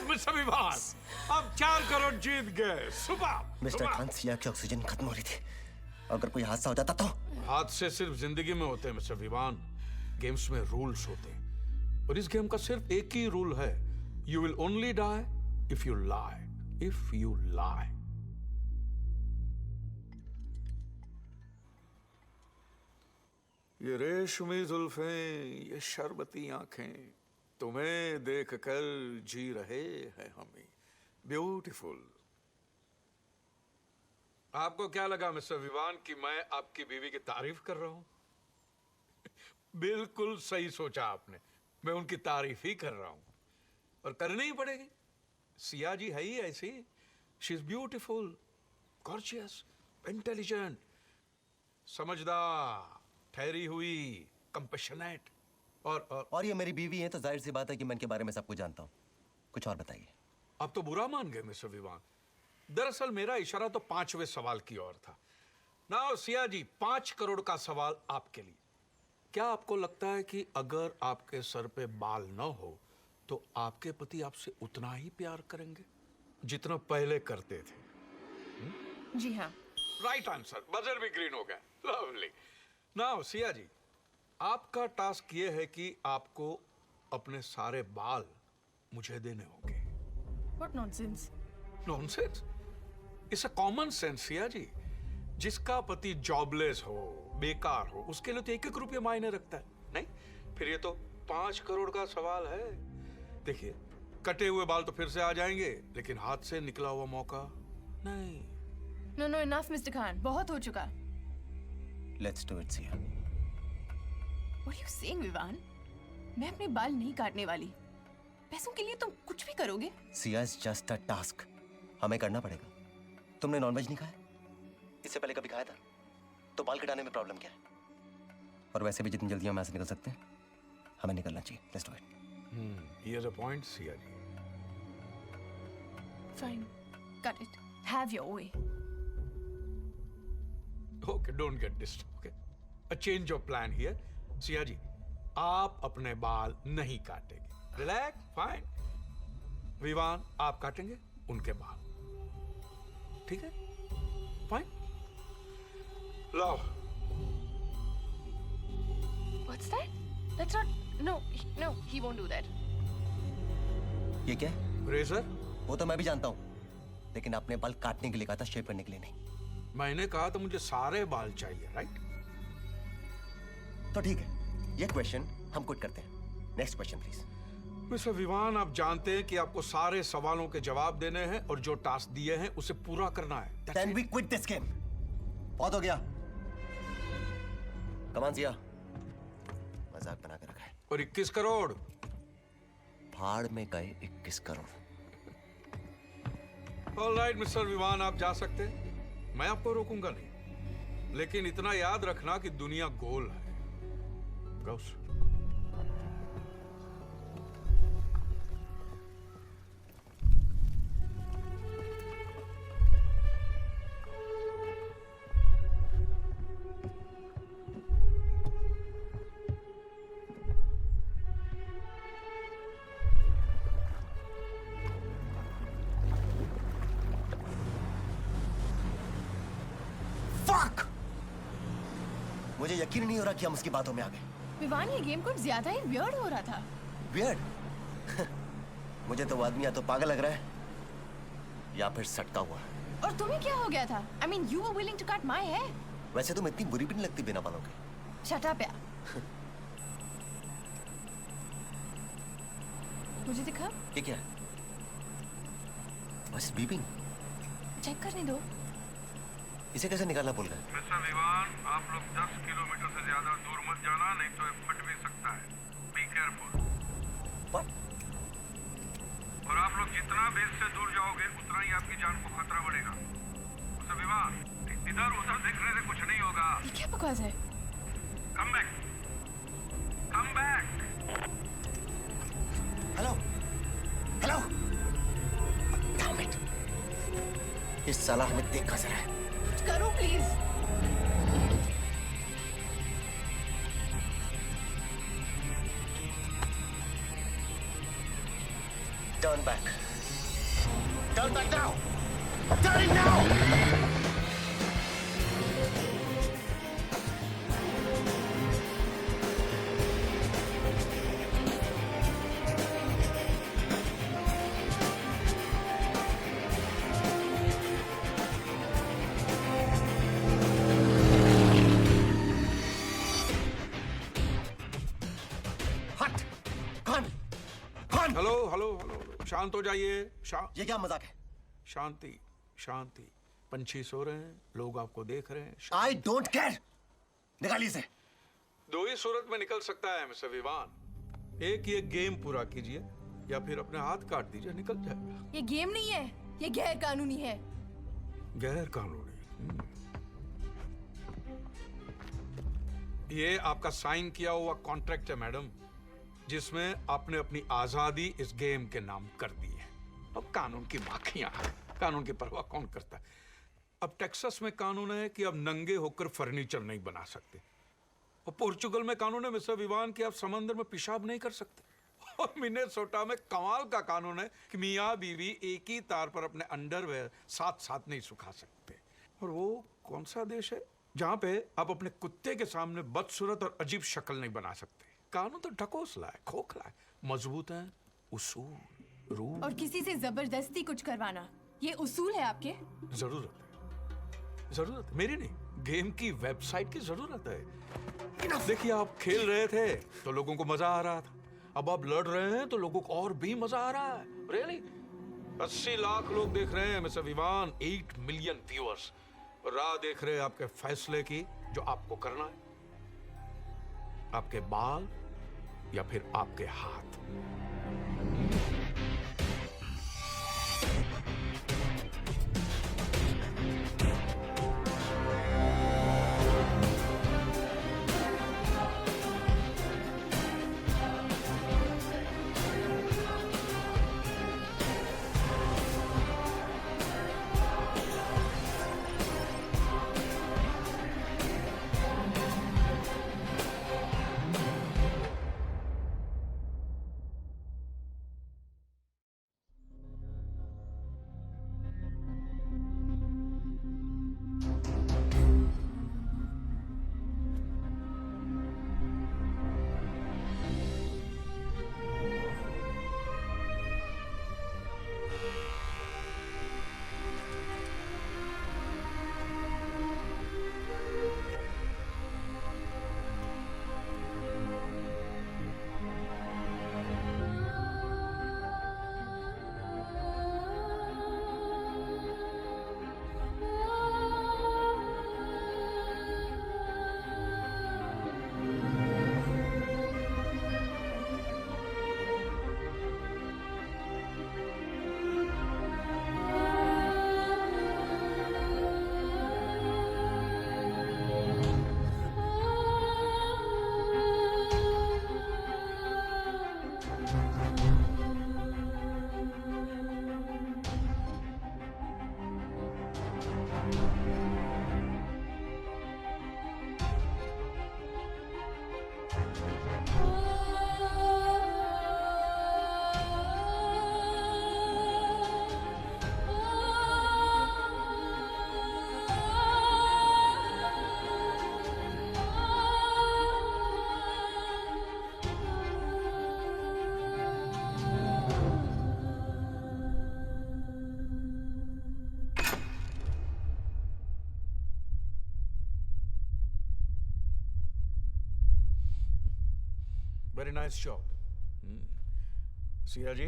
Mister Vivaan, अब 4 करोड़ जीत गए। सुपर। मिस्टर खान, सिया की ऑक्सीजन खत्म हो रही थी। अगर कोई हादसा हो जाता तो? हादसे सिर्फ जिंदगी में होते हैं मिस्टर विवान। गेम्स में रूल्स होते हैं और इस गेम का सिर्फ एक ही रूल है, you will only die if you lie. If you lie. ये रेशमी जुल्फें, ये शरबती आंखें, तुम्हें देख कर जी रहे हैं हमें। ब्यूटीफुल। आपको क्या लगा मिस्टर विवान कि मैं आपकी बीवी की तारीफ कर रहा हूं? बिल्कुल सही सोचा आपने। मैं उनकी तारीफ ही कर रहा हूं और करनी ही पड़ेगी। सिया जी है ही ऐसी। She is beautiful, gorgeous, intelligent, समझदार, ठहरी हुई, कंपैशनेट और ये मेरी बीवी है तो जाहिर सी बात है कि मैं इनके बारे में सब कुछ जानता हूँ। कुछ और बताइए। आप तो बुरा मान गए मिस्टर विवान। दरअसल मेरा इशारा तो 5वें सवाल की ओर था। नाउ सिया जी, 5 करोड़ का सवाल आपके लिए। क्या आपको लगता है कि अगर आपके सर पे बाल न हो तो आपके पति आपसे उतना ही प्यार करेंगे जितना पहले करते थे? जी हाँ। Right answer. बजर भी ग्रीन हो गया। लवली। नाउ सिया जी, आपका टास्क ये है कि आपको अपने सारे बाल मुझे देने होंगे। What nonsense? Nonsense? It's a common sense Siya ji. जिसका पति जॉबलेस हो, बेकार हो, उसके लिए तो 1-1 रुपया मायने रखता है, नहीं? फिर ये तो 5 करोड़ का सवाल है। देखिए, कटे हुए बाल तो फिर से आ जाएंगे, लेकिन हाथ से निकला हुआ मौका नहीं। No no, enough mister Khan, बहुत हो चुका। Let's do it Sia. What are you saying, Vivaan? मैं अपने बाल नहीं काटने वाली। पैसों के लिए तुम कुछ भी करोगे? Siya is just a task, हमें करना पड़ेगा। तुमने नॉनवेज नहीं खाया? इससे पहले कभी खाया था? तो बाल कटाने में प्रॉब्लम क्या है? और वैसे भी जितनी जल्दी हम यहाँ से निकल सकते हैं, हमें निकलना चाहिए। Let's do it. He has a point, Sia ji. Fine, cut it. Have your way. Okay, don't get disturbed. Okay, a change of plan here. Siya ji, आप अपने बाल नहीं काटेंगे। Relax, fine. विवान, आप काटेंगे उनके बाल, ठीक है? फाइन। लाओ। What's that? That's not. No, no, he won't do that. ये क्या है? रेजर? वो तो मैं भी जानता हूँ, लेकिन आपने बाल काटने के लिए कहा था, शेव करने के लिए नहीं। मैंने कहा तो मुझे सारे बाल चाहिए, राइट? तो ठीक है, ये क्वेश्चन हम क्विट करते हैं। Next question please. Mister Vivaan, आप जानते हैं कि आपको सारे सवालों के जवाब देने हैं और जो टास्क दिए हैं उसे पूरा करना है। Then we quit this game. बहुत हो गया। Come on सिया, मजाक बना के रखा है। और 21 करोड़। भाड़ में गए 21 करोड़। ऑलराइट मिस्टर विवान, आप जा सकते हैं, मैं आपको रोकूंगा नहीं, लेकिन इतना याद रखना कि दुनिया गोल है। गौस। Fuck! मुझे यकीन नहीं हो रहा कि हम उसकी बातों में आ गए। विवान, ये गेम कुछ ज्यादा ही वियर्ड हो रहा था। Weird? मुझे तो वो आदमी या तो पागल लग रहा है या फिर सटका हुआ है। और तुम्हें क्या हो गया था? I mean, you were willing to cut my hair. वैसे तुम इतनी बुरी भी नहीं लगती बिना बालों के। Shut up, यार। मुझे दिखा? ये क्या है? What's beeping? चेक करने दो। इसे कैसे निकालना भूल गए? मिस्टर विवान, आप लोग 10 किलोमीटर से ज्यादा दूर मत जाना, नहीं तो ये फट भी सकता है। Be careful. What? और आप लोग जितना बेस से दूर जाओगे, उतना ही आपकी जान को खतरा बढ़ेगा। मिस्टर विवान, इधर उधर देखने से कुछ नहीं होगा। ये क्या बकवास है? Come back. Come back. Hello, hello. Damn it! इस साला हमें देख कैसे रहा है? कुछ करो please. Turn back. Turn back now! Turn it now! हट! कौन? कौन? हेलो हेलो हेलो, शांत हो जाइए। ये क्या मजाक है? शांति, शांति। पंछी सो रहे हैं, लोग आपको देख रहे हैं। I don't care. निकालिए इसे। दो ही सूरत में निकल सकता है मिस्टर विवान। एक ये गेम पूरा कीजिए या फिर अपने हाथ काट दीजिए, निकल जाएगा। ये गेम नहीं है, ये गैर कानूनी है। गैर कानूनी। ये आपका साइन किया हुआ कॉन्ट्रैक्ट है मैडम, जिसमें आपने अपनी आजादी इस गेम के नाम कर दी है। अब कानून की माखियां, कानून की परवाह कौन करता है? अब टेक्सास में कानून है कि अब नंगे होकर फर्नीचर नहीं बना सकते, और पोर्चुगल में कानून है मिस्टर विवान कि आप समंदर में पेशाब नहीं कर सकते, और मिनेसोटा में कमाल का कानून है कि मियाँ बीवी एक ही तार पर अपने अंडरवेयर साथ साथ नहीं सुखा सकते। और वो कौन सा देश है जहाँ पे आप अपने कुत्ते के सामने बदसूरत और अजीब शक्ल नहीं बना सकते? कानून तो ढकोसला है, खोखला है, मजबूत है, उसूल, रूल। और किसी से जबरदस्ती कुछ करवाना, ये उसूल है आपके? जरूरत है, जरूरत मेरी नहीं, गेम की वेबसाइट की जरूरत है। देखिए, आप खेल रहे थे तो लोगों को मजा आ रहा था, अब आप लड़ रहे हैं तो लोगों को और भी मजा आ रहा है। रियली 80 लाख लोग देख रहे हैं मिस्टर विवान, 8 मिलियन व्यूअर्स राह देख रहे हैं आपके फैसले की, जो आपको करना है। आपके बाल या फिर आपके हाथ। Very nice job Siya ji,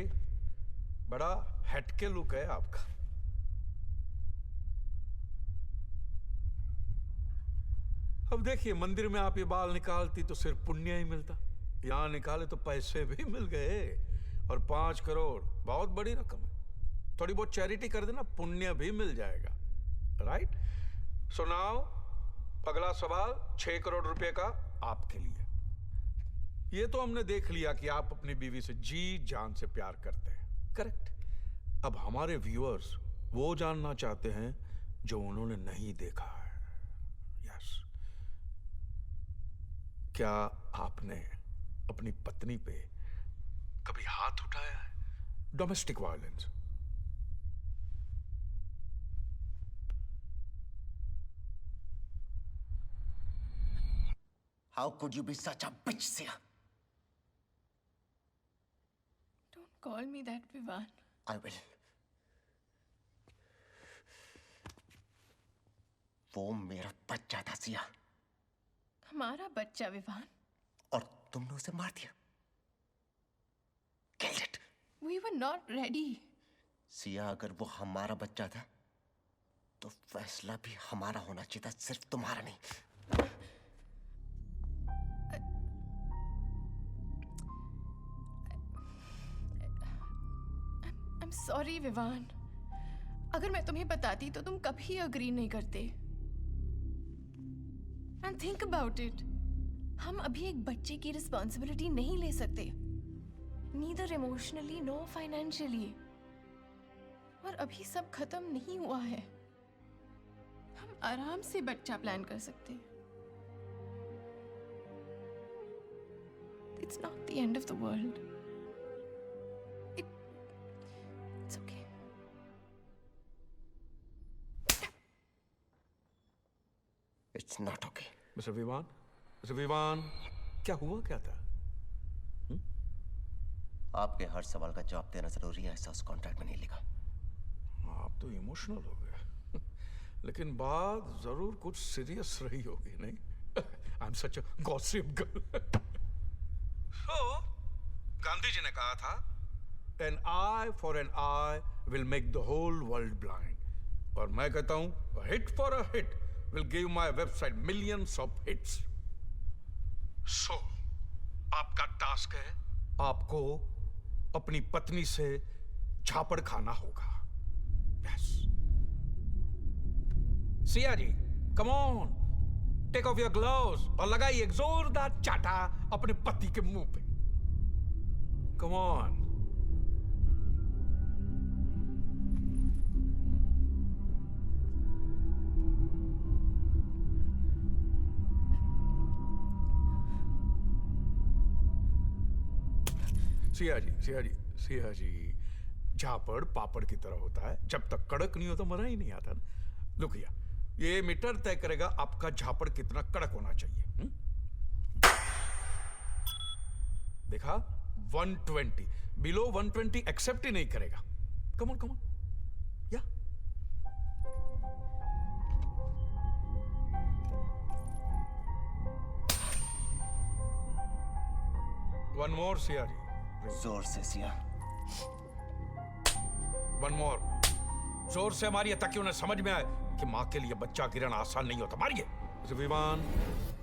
बड़ा हटके लुक है आपका। अब देखिए, मंदिर में आप ये बाल निकालती तो सिर्फ पुण्य ही मिलता, यहां निकाले तो पैसे भी मिल गए, और 5 करोड़ बहुत बड़ी रकम है। थोड़ी बहुत चैरिटी कर देना, पुण्य भी मिल जाएगा। राइट? सो नाउ अगला सवाल 6 करोड़ रुपए का आपके लिए। ये तो हमने देख लिया कि आप अपनी बीवी से जी जान से प्यार करते हैं, करेक्ट? अब हमारे व्यूअर्स वो जानना चाहते हैं जो उन्होंने नहीं देखा है। यस, क्या आपने अपनी पत्नी पे कभी हाथ उठाया है? Domestic violence. How could you be such a bitch, Sia? Don't call me that, Vivan. I will. वो मेरा बच्चा था, सिया। हमारा बच्चा, विवान। और तुमने उसे मार दिया। Killed it. We were not ready. Siya, अगर वो हमारा बच्चा था तो फैसला भी हमारा होना चाहिए था, सिर्फ तुम्हारा नहीं। I'm sorry, Vivaan. अगर मैं तुम्हें बताती तो तुम कभी अग्री नहीं करते। And think about it. हम अभी एक बच्चे की रिस्पॉन्सिबिलिटी नहीं ले सकते, neither emotionally nor financially. और अभी सब खत्म नहीं हुआ है। हम आराम से बच्चा प्लान कर सकते हैं। It's not the end of the world. It's okay. It's not okay. Mister Vivaan, क्या हुआ क्या था? आपके हर सवाल का जवाब देना जरूरी है, ऐसा उस कॉन्ट्रैक्ट में नहीं लिखा। आप तो इमोशनल हो गए। लेकिन बात जरूर कुछ सीरियस रही होगी, नहीं? I am such a gossip girl. So Gandhi ji ने कहा था, an eye for an eye will make the whole world blind. और मैं कहता हूं, hit for a hit will give my website millions of hits. So आपका टास्क है, आपको अपनी पत्नी से झापड़ खाना होगा। Yes Siya ji, come on, take off your gloves और लगाइए एक जोरदार चाटा अपने पति के मुंह पे। Come on. सिया जी, सिया जी, सिया जी, झापड़ पापड़ की तरह होता है, जब तक कड़क नहीं हो तो मजा ही नहीं आता ना। लुक हियर, ये मीटर तय करेगा आपका झापड़ कितना कड़क होना चाहिए। देखा, 120, बिलो 120 एक्सेप्ट ही नहीं करेगा। कम ऑन, कम ऑन, या वन मोर सिया जी, जोर से सिया। वन मोर, जोर से मारिए ताकि उन्हें समझ में आए कि माँ के लिए बच्चा गिरना आसान नहीं होता। मारिए। विमान,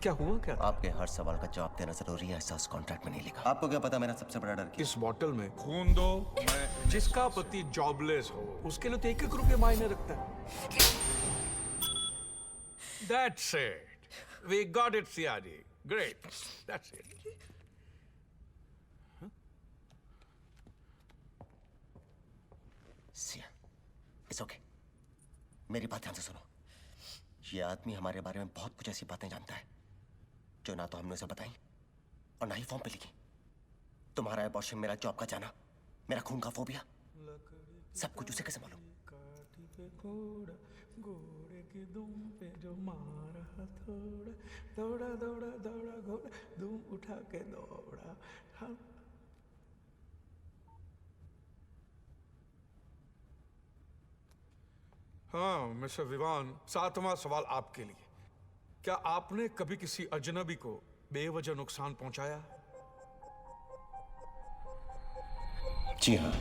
क्या हुआ क्या? आपके हर सवाल का जवाब देना जरूरी है, ऐसा उस कॉन्ट्रैक्ट में नहीं लिखा। आपको क्या पता मेरा सबसे बड़ा डर क्या? इस बॉटल में खून दो। मैं जिसका पति जॉबलेस हो उसके लिए तो 1-1 रुपये मायने रखता है। That's it. We got it, Sayaji. Great. That's it. Siya, it's okay. मेरी बात ध्यान से सुनो। ये आदमी हमारे बारे में बहुत कुछ ऐसी बातें जानता है जो ना तो हमने उसे बताई और ना ही फॉर्म पे लिखी। तुम्हारा अबॉर्शन, मेरा जॉब का जाना, मेरा खून का फोबिया, सब कुछ उसे कैसे मालूम? घोड़े की दुम पे जो मारा थोड़ा, दौड़ा दौड़ा दौड़ा घोड़ा, दुम उठा के दौड़ा। हाँ मिस्टर विवान, 7वां सवाल आपके लिए। क्या आपने कभी किसी अजनबी को बेवजह नुकसान पहुंचाया? जी हाँ।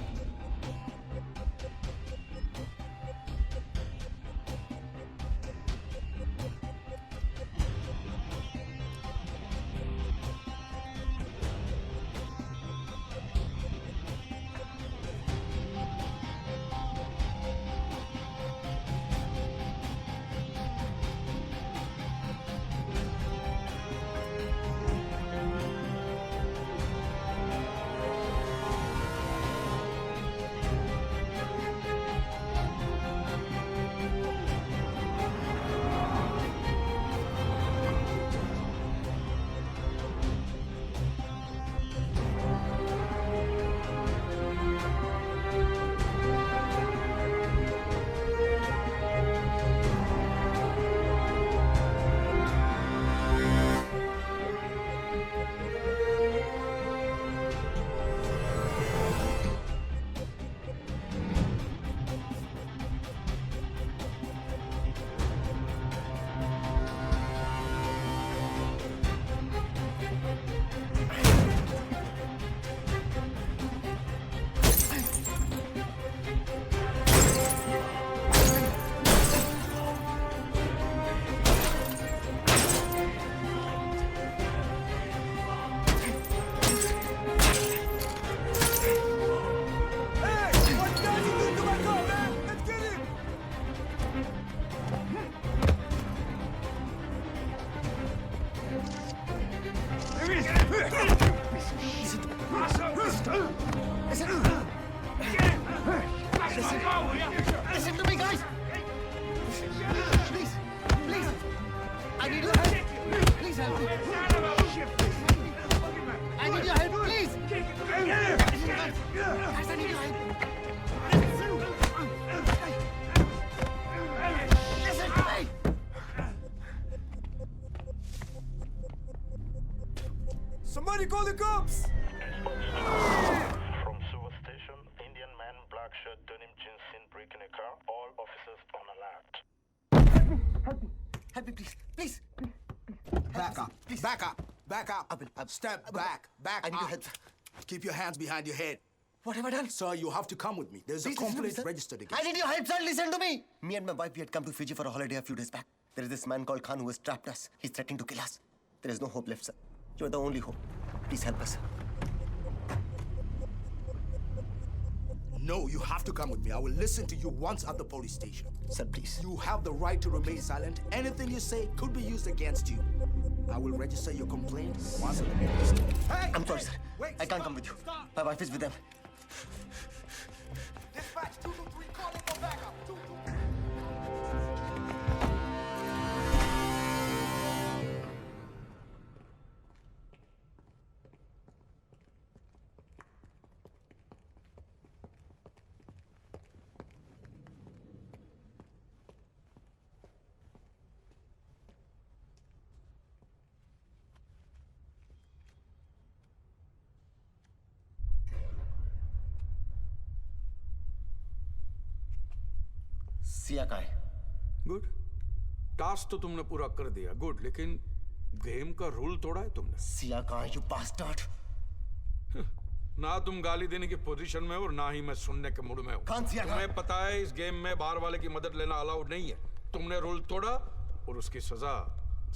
Listen to me, guys! Please, please! I need your help! Please help me! I need your help, please! Guys, I need your help! Listen to me! Somebody call the cops! From Silver Station, Indian man, black shirt, denim jeans seen breaking a car. All officers on alert. Help me, please. Please. Back up. Please. Back up. Back up. Abel, Step back. Back I need up. your help. Keep your hands behind your head. What have I done? Sir, you have to come with me. There's a Please listen to me, complaint sir. registered against I need your help, sir. Listen to me. Me and my wife, we had come to Fiji for a holiday a few days back. There is this man called Khan who has trapped us. He's threatening to kill us. There is no hope left, sir. You're the only hope. Please help us, sir. No, you have to come with me. I will listen to you once at the police station. Sir, please. You have the right to remain silent. Anything you say could be used against you. I will register your complaint once at the police station. Hey! I'm sorry, sir. Wait, I can't come with you. Stop. My wife is with them. Dispatch 223 calling for backup. 223. Siya कहाँ है? Good. Task तो तुमने पूरा कर दिया, good, लेकिन game का rule तोड़ा है तुमने। सिया कहाँ है, you bastard? ना तुम गाली देने की पोजीशन में हो और ना ही मैं सुनने के मूड में हूँ। कौन सिया तुम्हें पता है इस गेम में बाहर वाले की मदद लेना अलाउड नहीं है। तुमने रूल तोड़ा और उसकी सजा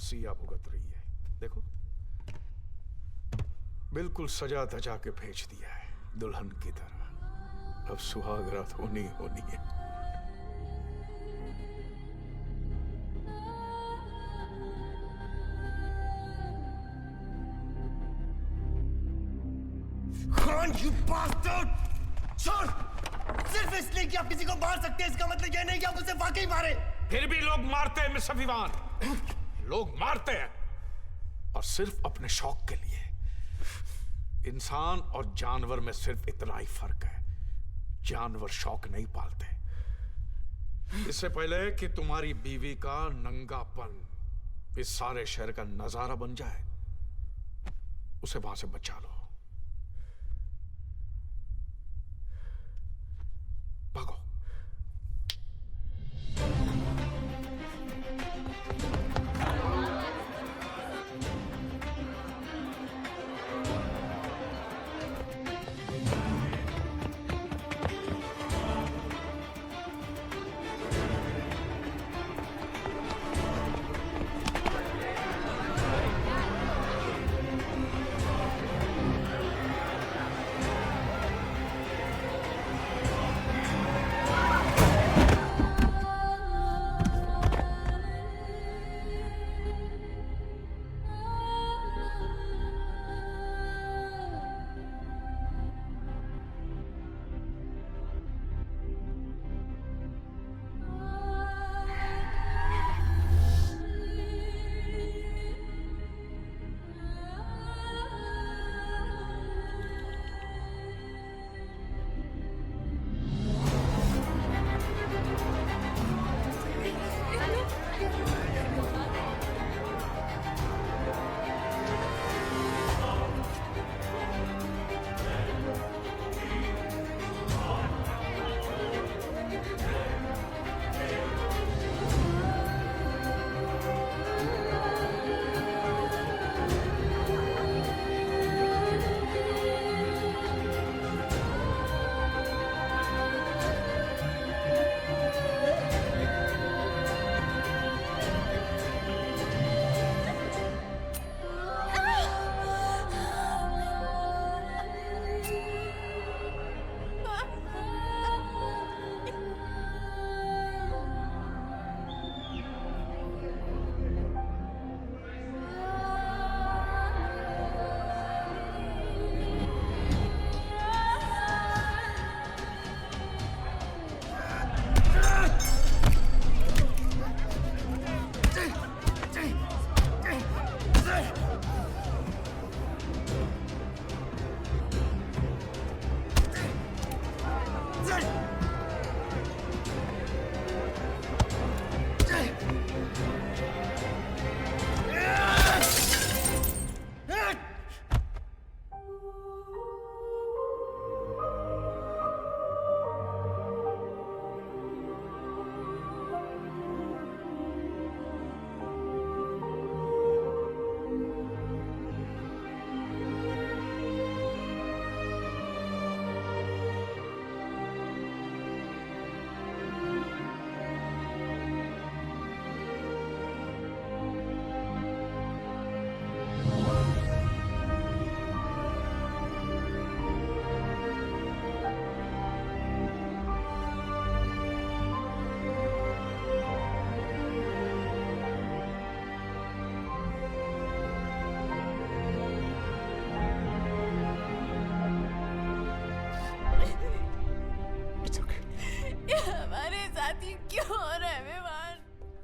सिया भुगत रही है। देखो, बिल्कुल सजा धजा के भेज दिया है, दुल्हन की तरह। अब सुहाग रात होनी होनी है। Khan, you bastard! छोड़! सिर्फ इसलिए कि आप किसी को मार सकते हैं, इसका मतलब यह नहीं कि आप उसे वाकई मारे। फिर भी लोग मारते हैं मिस्टर विवान, लोग मारते हैं और सिर्फ अपने शौक के लिए। इंसान और जानवर में सिर्फ इतना ही फर्क है, जानवर शौक नहीं पालते। इससे पहले कि तुम्हारी बीवी का नंगापन इस सारे शहर का नजारा बन जाए, उसे वहां से बचा लो। भागो।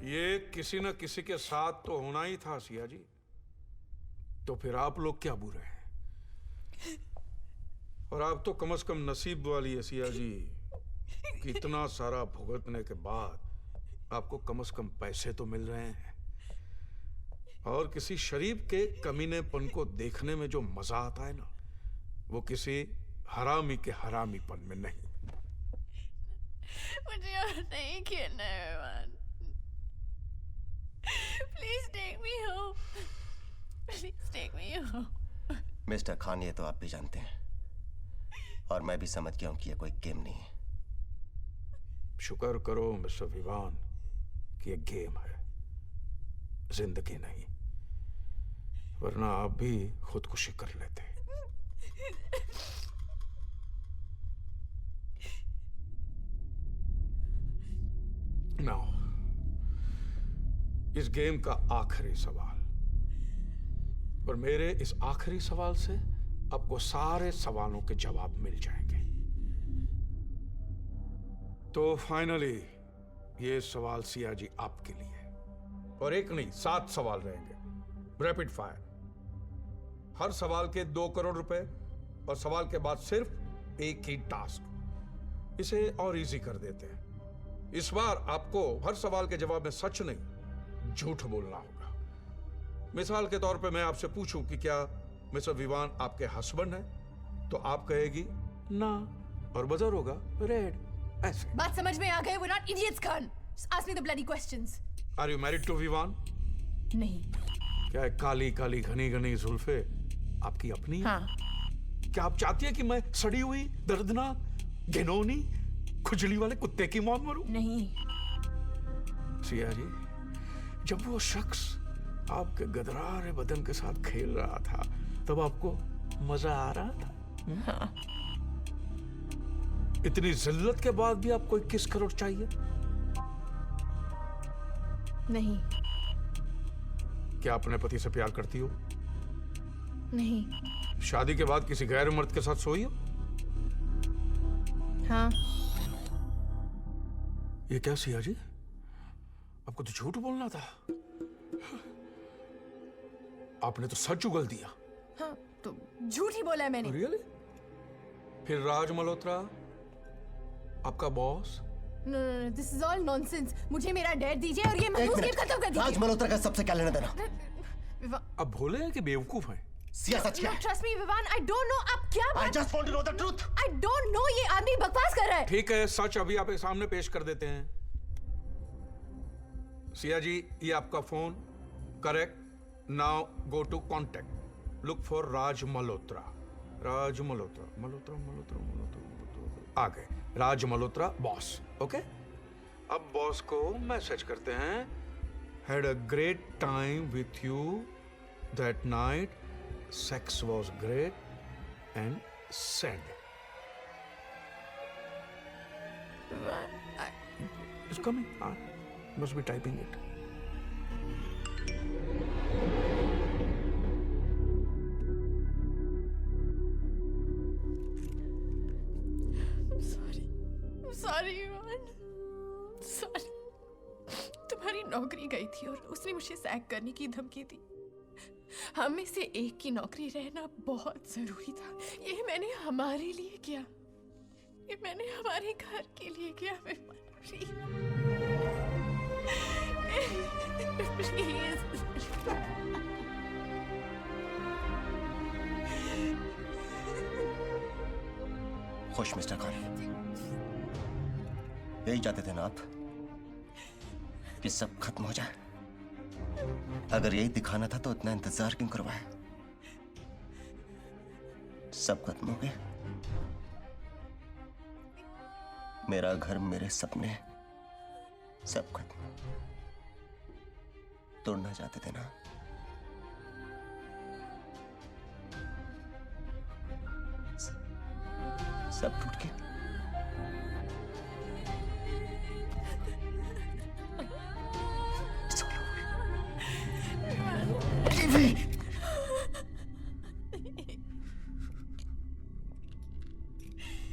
ये किसी न किसी के साथ तो होना ही था सिया जी। तो फिर आप लोग क्या बुरे हैं? और आप तो कम से कम नसीब वाली है सिया जी कि इतना सारा भुगतने के बाद आपको कम से कम पैसे तो मिल रहे हैं। और किसी शरीफ के कमीनेपन को देखने में जो मजा आता है ना, वो किसी हरामी के हरामीपन में नहीं। मुझे और नहीं खेलना है Vivaan. Please take me home. Please take me home. Mister Khan, ये तो आप भी जानते हैं और मैं भी समझ गया हूं कि ये कोई गेम नहीं है। शुक्र करो मिस्टर विवान कि ये गेम है, जिंदगी नहीं, वरना आप भी खुदकुशी कर लेते। नाउ इस गेम का आखिरी सवाल, और मेरे इस आखिरी सवाल से आपको सारे सवालों के जवाब मिल जाएंगे। तो फाइनली ये सवाल सिया जी आपके लिए, और एक नहीं 7 सवाल रहेंगे, रैपिड फायर। हर सवाल के 2 करोड़ रुपए, और सवाल के बाद सिर्फ एक ही टास्क। इसे और इजी कर देते हैं। इस बार आपको हर सवाल के जवाब में सच नहीं, झूठ बोलना होगा। मिसाल के तौर पे मैं आपसे पूछूं कि क्या मिस्टर विवान आपके हस्बैंड है, तो आप कहेगी ना, और बजर होगा रेड। ऐसे बात समझ में आ गए? We're not idiots, Khan. Just ask me the bloody questions. Are you married to Vivaan? नहीं। क्या है काली काली घनी घनी जुल्फे आपकी अपनी? हाँ। क्या आप चाहती है कि मैं सड़ी हुई दर्दनाक घिनौनी खुजली वाले कुत्ते की मौत मरूं? नहीं। सिया जी, जब वो शख्स आपके गदरारे बदन के साथ खेल रहा था, तब आपको मजा आ रहा था? हाँ। इतनी जिल्लत के बाद भी आपको 21 करोड़ चाहिए? नहीं। क्या आप अपने पति से प्यार करती हो? नहीं। शादी के बाद किसी गैर मर्द के साथ सोई हो? हाँ। ये क्या सिया जी, आपको तो झूठ बोलना था। आपने तो सच उगल दिया। हाँ, तो झूठ ही बोला है मैंने। रियली? फिर राज मल्होत्रा आपका boss? No, this is all nonsense. मुझे मेरा डेट दीजिए और ये मनहूस गेम खत्म कर दीजिए। राज मल्होत्रा का सबसे क्या लेना देना? अब भोले हैं कि बेवकूफ हैं? सिया सच क्या है? Trust me, Vivaan, I don't know आप क्या I just want to know the truth. I don't know, ये आदमी बकवास कर रहा है। ठीक है, सच अभी आपके सामने पेश कर देते हैं। सिया जी, ये आपका phone, correct. Now go to contact, look for Raj Malhotra. Raj Malhotra, Malhotra Malhotra Malhotra Malhotra, आ गए राज मल्होत्रा बॉस। ओके, अब बॉस को मैसेज करते हैं, had a great time with you that night, sex was great and send. It's coming. Must be typing it. Sorry, Vivan. Sorry. तुम्हारी नौकरी गई थी और उसने मुझे सैक करने की धमकी दी। हम में से एक की नौकरी रहना बहुत जरूरी था। ये मैंने हमारे लिए किया, ये मैंने हमारे घर के लिए किया। खुश मिस्टर खान, यही चाहते थे ना आप कि सब खत्म हो जाए? अगर यही दिखाना था तो इतना इंतजार क्यों करवाया? सब खत्म हो गया, मेरा घर, मेरे सपने, सब खत्म। तोड़ना चाहते थे ना? सब टूट गया।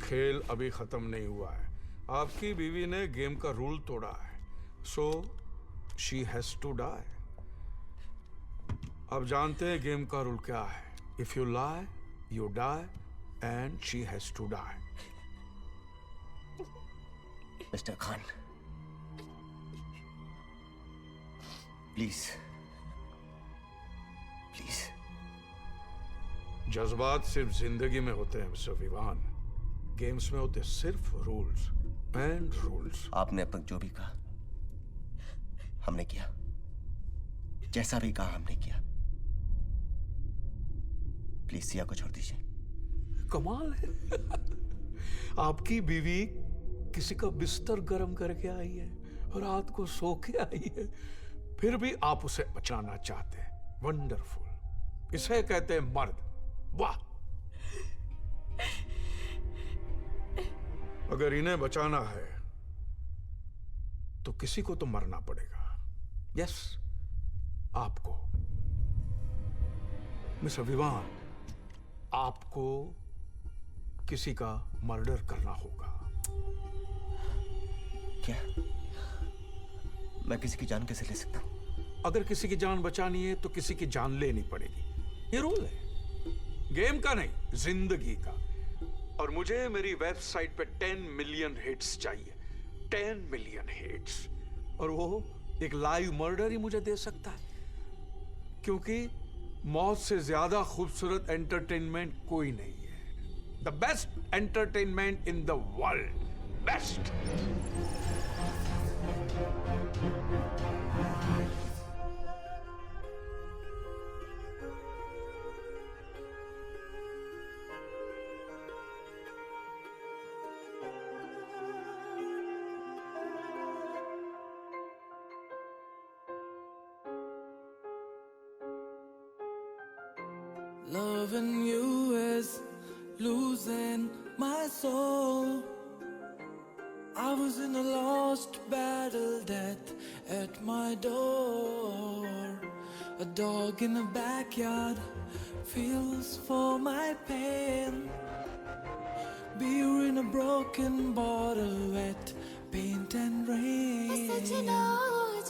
खेल अभी खत्म नहीं हुआ है। आपकी बीवी ने गेम का रूल तोड़ा है, so she has to die. अब जानते हैं गेम का रूल क्या है। If you lie you die and she has to die. Mister Khan, please please. जज्बात सिर्फ जिंदगी में होते हैं मिस्टर विवान, गेम्स में होते सिर्फ रूल्स एंड रूल्स। आपने अब तक जो भी कहा हमने किया, जैसा भी कहा हमने किया। प्लीज सिया को छोड़ दीजिए। कमाल है आपकी बीवी किसी का बिस्तर गर्म करके आई है और रात को सो के आई है, फिर भी आप उसे बचाना चाहते हैं। वंडरफुल, इसे कहते हैं मर्द। वाह। अगर इन्हें बचाना है तो किसी को तो मरना पड़ेगा। यस, आपको मिस्टर विवान, आपको किसी का मर्डर करना होगा। क्या मैं किसी की जान कैसे ले सकता हूं? अगर किसी की जान बचानी है तो किसी की जान लेनी पड़ेगी। ये रूल है, गेम का नहीं, जिंदगी का। और मुझे मेरी वेबसाइट पे 10 मिलियन हिट्स चाहिए। 10 मिलियन हिट्स। और वो एक लाइव मर्डर ही मुझे दे सकता है, क्योंकि मौत से ज्यादा खूबसूरत एंटरटेनमेंट कोई नहीं है। The best entertainment in the world. Best. Loving you is losing my soul. I was in a lost battle, death at my door. A dog in the backyard feels for my pain. Beer in a broken bottle, wet paint and rain. सजना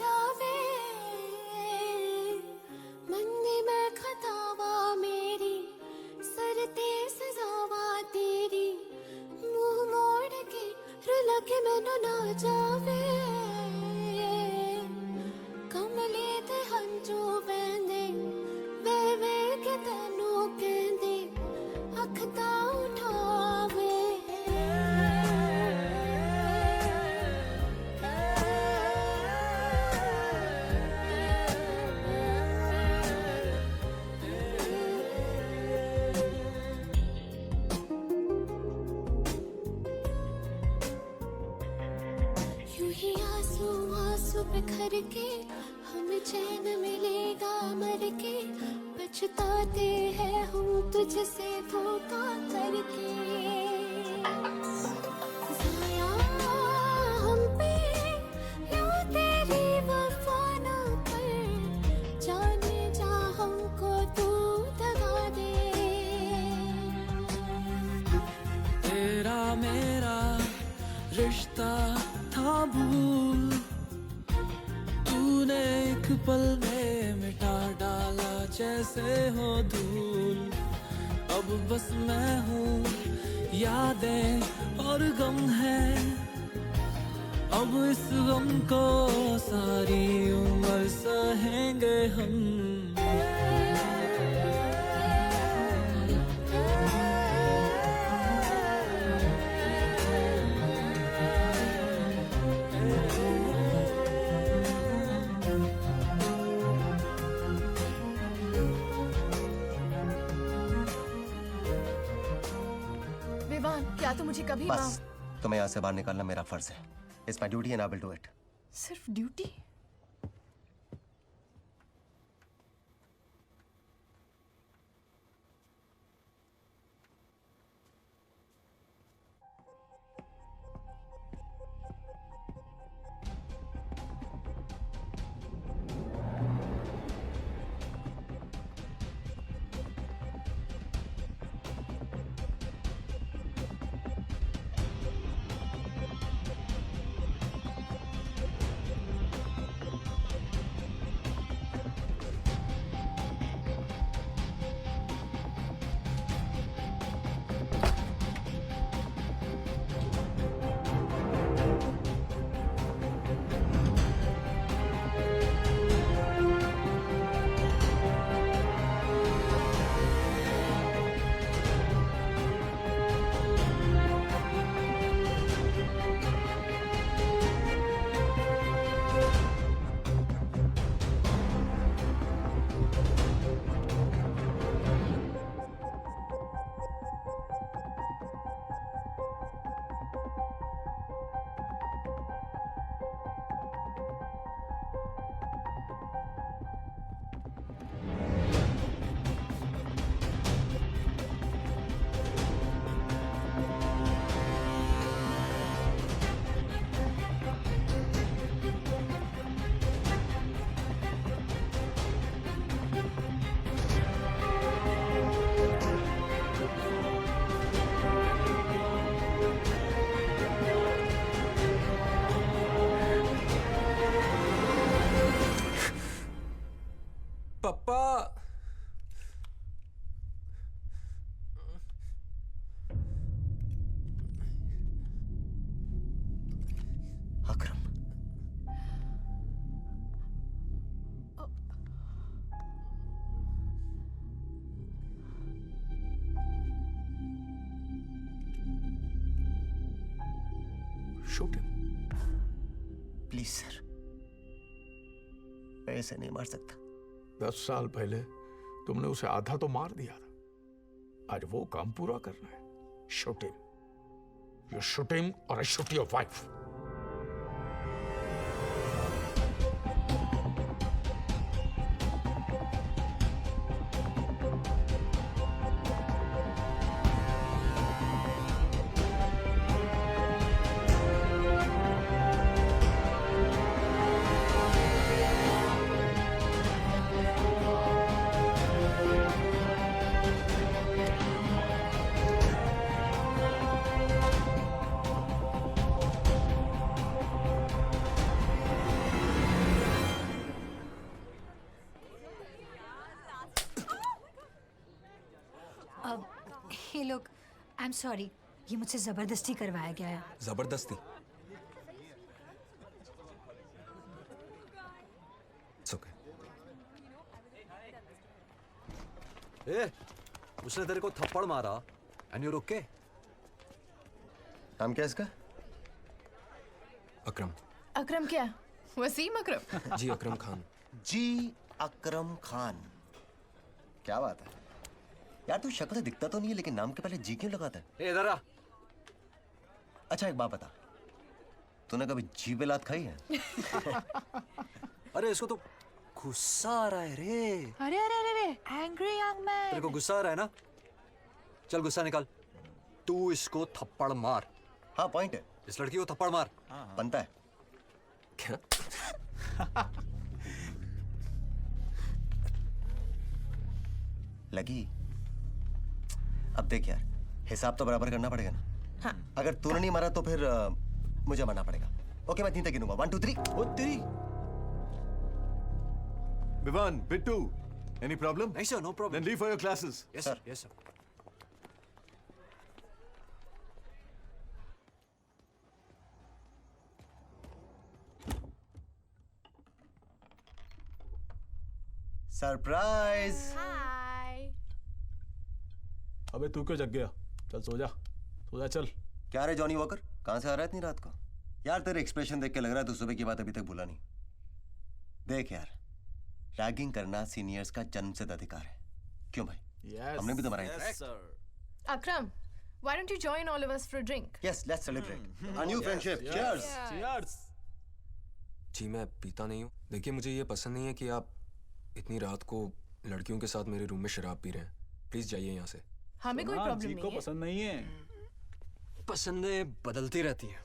जावे मन में खतावा मेरी, सरते सजावा तेरी, मुंह मोड़ के रुला के मैनू ना जावे। कमले ते हंजू बहंदे वे वे के तेनू कहंदे अख ता उठावे। यूं ही आंसू आंसू बिखर के हमें चैन मिलेगा मर के, पछताते हैं हम तुझसे धोखा करके। ज़ाया हम पे यूं तेरी वफा ना कर, जाने जा हमको तू दगा दे। तेरा मेरा रिश्ता था भूल, तूने एक पल में मिटा डाला जैसे हो धूल। अब बस मैं हूँ, यादें और गम है, अब इस गम को सारी उम्र सहेंगे हम। विवान, क्या तुम मुझे कभी बस तुम्हें यहाँ से बाहर निकालना मेरा फर्ज है। It's my duty and I will do it. सिर्फ duty? Shoot him. Please sir, मैं ऐसे नहीं मार सकता। 10 साल पहले तुमने उसे आधा तो मार दिया था, आज वो काम पूरा करना है। Shoot him, you shoot him और आई शूट योर वाइफ। हे लोग, आई एम सॉरी, ये मुझसे जबरदस्ती करवाया गया है। जबरदस्ती? It's okay. ए, उसने तेरे को थप्पड़ मारा एंड यू ओके? नाम क्या है इसका? अकरम। अकरम क्या? वसीम अकरम? जी अकरम खान। जी अकरम खान, क्या बात है यार, तू शक्ल से दिखता तो नहीं है लेकिन नाम के पहले जी क्यों लगाता है? इधर आ। अच्छा एक बात बता, तूने कभी जी पे लात खाई है? अरे इसको तो गुस्सा आ रहा है रे। अरे अरे अरे अरे, एंग्री यंग मैन। तेरे को गुस्सा आ रहा है ना? चल गुस्सा निकाल, तू इसको थप्पड़ मार। हाँ पॉइंट है, इस लड़की को थप्पड़ मार। बनता है क्या? लगी? अब देख यार, हिसाब तो बराबर करना पड़ेगा ना। हाँ। अगर तूने नहीं मारा तो फिर मुझे मारना पड़ेगा। ओके मैं 3 तक गिनूंगा, 1 2 3। ओ तेरी। Vivan, Bittu, any problem? नहीं sir, no problem. Then leave for your classes. Yes sir, yes sir. Surprise. Hi. अबे तू क्यों जग गया? चल सो जा, सो जा चल। क्या रे जॉनी वॉकर, कहां से आ रहा है इतनी रात को? यार तेरे एक्सप्रेशन देख के लग रहा है तू सुबह की बात अभी तक भूला नहीं। देख यार, रैगिंग करना सीनियर्स का जन्मसिद्ध अधिकार है। क्यों भाई? Yes. हमने भी तो मराई। Yes, sir. Akram, why don't you join all of us for a drink? Yes, let's celebrate our new friendship. Cheers. Cheers. जी मैं पीता नहीं हूँ। देखिए मुझे ये पसंद नहीं है कि आप इतनी रात को लड़कियों के साथ मेरे रूम में शराब पी रहे हैं। प्लीज जाइए यहाँ से। हमें कोई प्रॉब्लम नहीं है। पसंद नहीं है। पसंदें बदलती रहती हैं।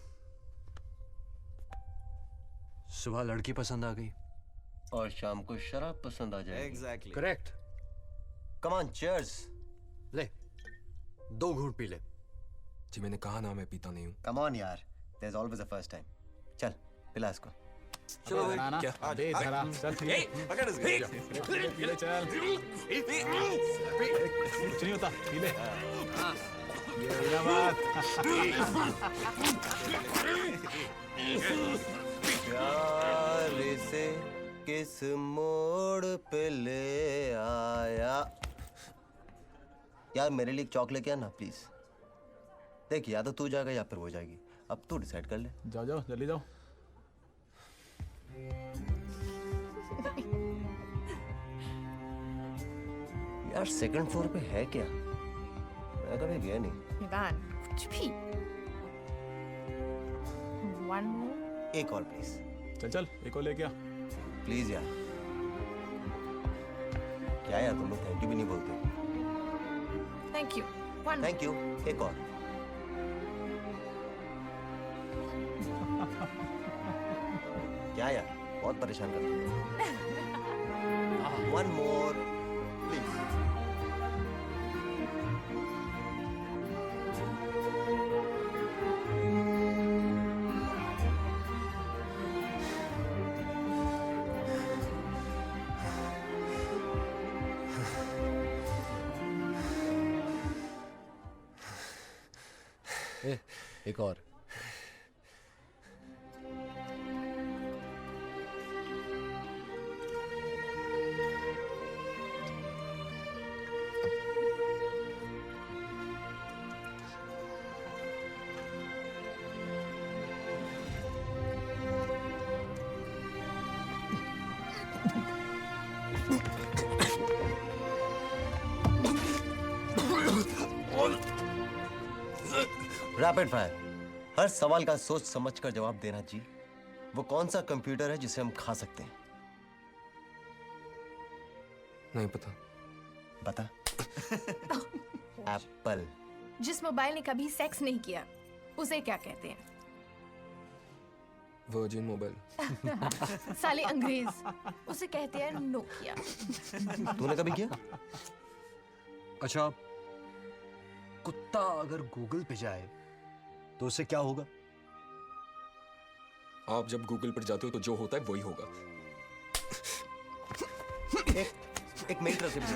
सुबह लड़की पसंद आ गई और शाम को शराब पसंद आ जाएगी। Exactly. Correct. Come on, cheers. ले 2 घूंट पी ले। जी मैंने कहा ना मैं पीता नहीं हूँ। Come on यार, there's always a first time. चल पिला इसको। चलो भाई। ना क्या? अबे इधर आ, चल ठीक है। पकड़ इसको। पी ले चल। कुछ नहीं होता, पी ले। ये ना बात। प्यार से किस मोड़ पे ले आया। यार मेरे लिए एक चॉक लेके आना प्लीज। देख या तो तू जाएगा या फिर वो जाएगी, अब तू डिसाइड कर ले। जाओ जाओ जल्दी जाओ। यार सेकंड फ्लोर पे है क्या? मैं कभी गया नहीं। निदान कुछ भी। One more. एक और प्लीज। चल चल एक और लेके आ। प्लीज यार। क्या यार तुम लोग थैंक यू भी नहीं बोलते? Thank you. One. Thank you, एक और। क्या यार बहुत परेशान करते हो। One more, please. एक और। रैपिड फायर, हर सवाल का सोच समझ कर जवाब देना जी। वो कौन सा कंप्यूटर है जिसे हम खा सकते हैं? नहीं पता। बता। एप्पल। जिस मोबाइल ने कभी सेक्स नहीं किया उसे क्या कहते हैं? Virgin mobile. साले अंग्रेज, उसे कहते हैं नोकिया। तूने कभी किया? अच्छा, कुत्ता अगर गूगल पे जाए तो उससे क्या होगा? आप जब गूगल पर जाते हो तो जो होता है वही होगा। एक मेरी तरफ से भी।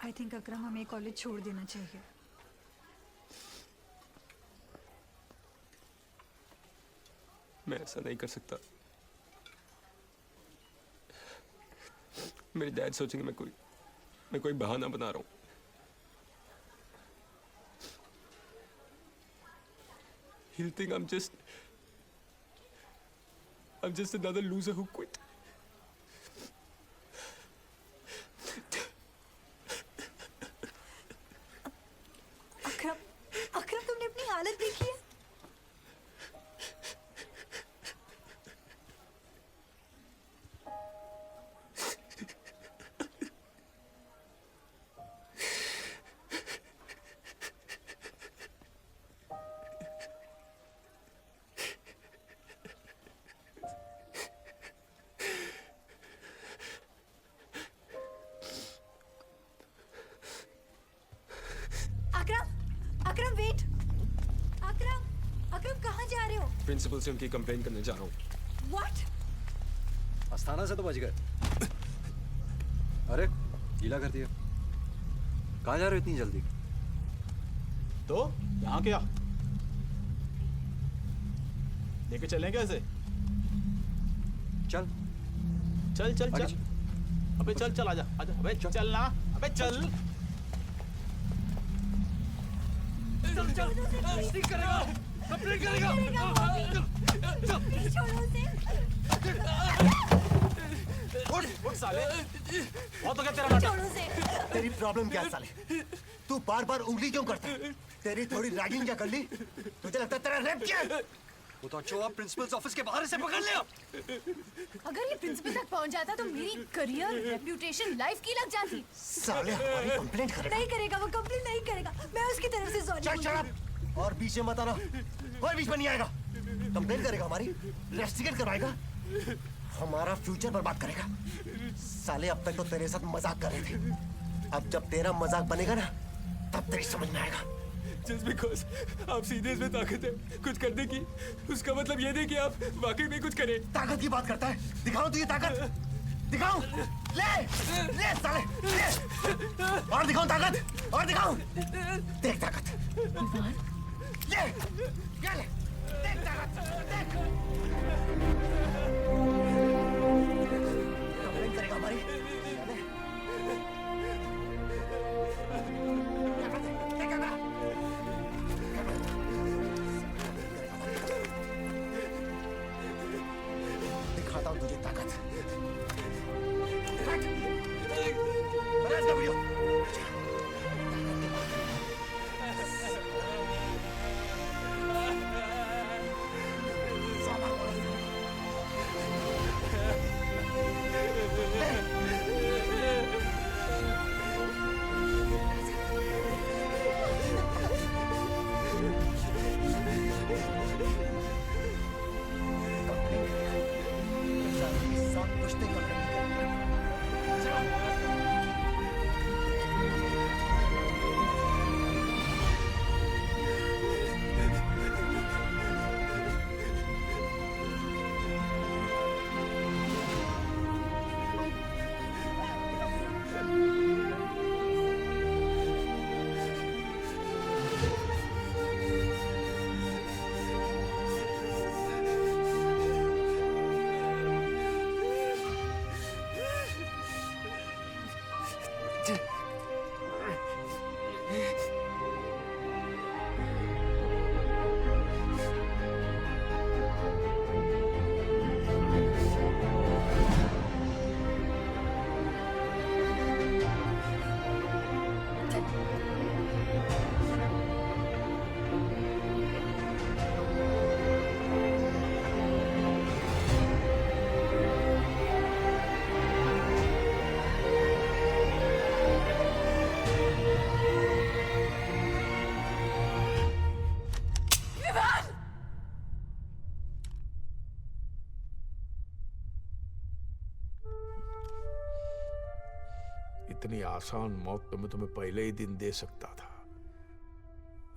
आई थिंक अकरम हमें कॉलेज छोड़ देना चाहिए। मैं ऐसा नहीं कर सकता। मेरे डैड सोचेंगे मैं कोई बहाना बना रहा हूं। He'll think I'm just another loser who quit. अकरम तुमने अपनी हालत देखी है? अकरम वेट। अकरम कहाँ जा रहे हो? प्रिंसिपल से उनकी कंप्लेन करने जा रहा हूँ। What? अस्थाना से तो बच गए। अरे गीला कर दिया। कहाँ जा रहे हो इतनी जल्दी? तो यहाँ क्या लेके चलें कैसे? चल चल चल चल। अबे चल चल आजा आजा। अबे चल ना। अबे चल। नहीं करेगा, नहीं करेगा। उठ साले। बहुत हो गया तेरा नाटक। तेरी प्रॉब्लम क्या है साले? तू बार बार उंगली क्यों करता है? तेरी थोड़ी रैगिंग क्या कर ली? तुझे लगता है तेरा रेप किया? वो तो अच्छा हुआ प्रिंसिपल्स ऑफिस के बाहर से पकड़ लिया। अगर ये प्रिंसिपल तक पहुंच जाता तो मेरी करियर, रेप्यूटेशन, लाइफ की लग जाती। साले हमारी कंप्लेंट करेगा। नहीं करेगा, वो कंप्लेंट नहीं करेगा। मैं उसकी तरफ से सॉरी। चल शट अप। और बीच में मत आना। कोई बीच में नहीं आएगा। कंप्लेंट करेगा हमारी, इन्वेस्टिगेट करवाएगा, हमारा फ्यूचर बर्बाद करेगा। साले अब तक तो तेरे साथ मजाक कर रहे थे, अब जब तेरा मजाक बनेगा ना तब तेरी समझ में आएगा। Just because आप सीधे इसमें ताकत है कुछ करने की, उसका मतलब ये नहीं कि आप वाकई में कुछ करें। ताकत की बात करता है, दिखाओ तुझे ताकत, दिखाओ। ले ले साले ले। और दिखाओ ताकत, और दिखाओ। देख ताकत। ये ले, देख ताकत, देख। कंप्लेंट करेगा हमारी। दिखाता हूँ तुझे ताकत। बना इसका वीडियो। इतनी आसान मौत तो मैं तुम्हें पहले ही दिन दे सकता था,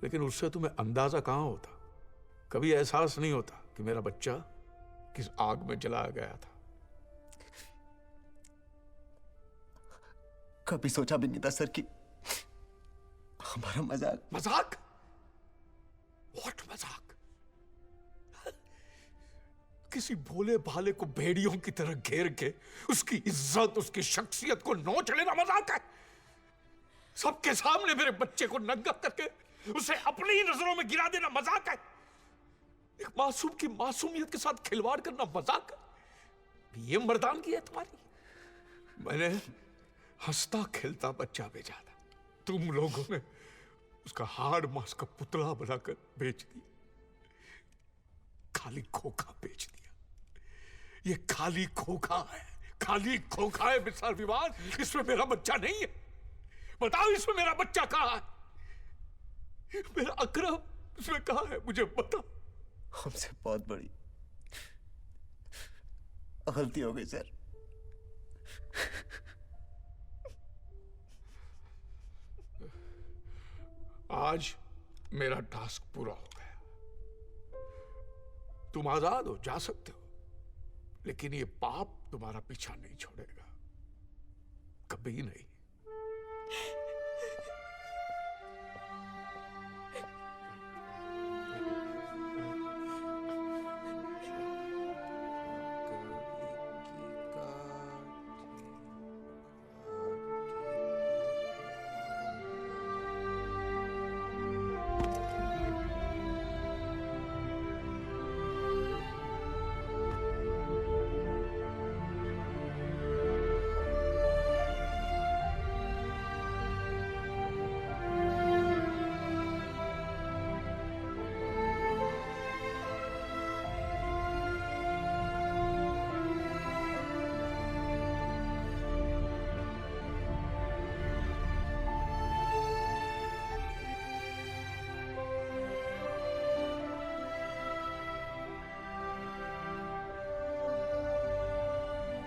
लेकिन उससे तुम्हें अंदाजा कहां होता, कभी एहसास नहीं होता कि मेरा बच्चा किस आग में जलाया गया था। कभी सोचा भी नहीं था सर कि हमारा मजाक। मजाक? व्हाट मजाक? किसी भोले भाले को भेड़ियों की तरह घेर के उसकी इज्जत, उसकी शख्सियत को नोच लेना मजाक है? सबके सामने मेरे बच्चे को नंगा करके उसे अपनी ही नजरों में गिरा देना मजाक है? एक मासूम की मासूमियत के साथ खिलवाड़ करना मजाक है? ये मर्दानगी है तुम्हारी? मैंने हंसता खेलता बच्चा भेजा था, तुम लोगों ने उसका हाड़ मांस का पुतला बनाकर बेच दिया, खाली खोखा बेच दिया। ये खाली खोखा है, खाली खोखा है मिस्टर विवान। इसमें मेरा बच्चा नहीं है। बताओ इसमें मेरा बच्चा कहाँ है? मेरा अकरम इसमें कहाँ है? मुझे बताओ। हमसे बहुत बड़ी गलती हो गई सर। आज मेरा टास्क पूरा हो गया। तुम आजाद हो, जा सकते हो, लेकिन ये पाप तुम्हारा पीछा नहीं छोड़ेगा, कभी नहीं।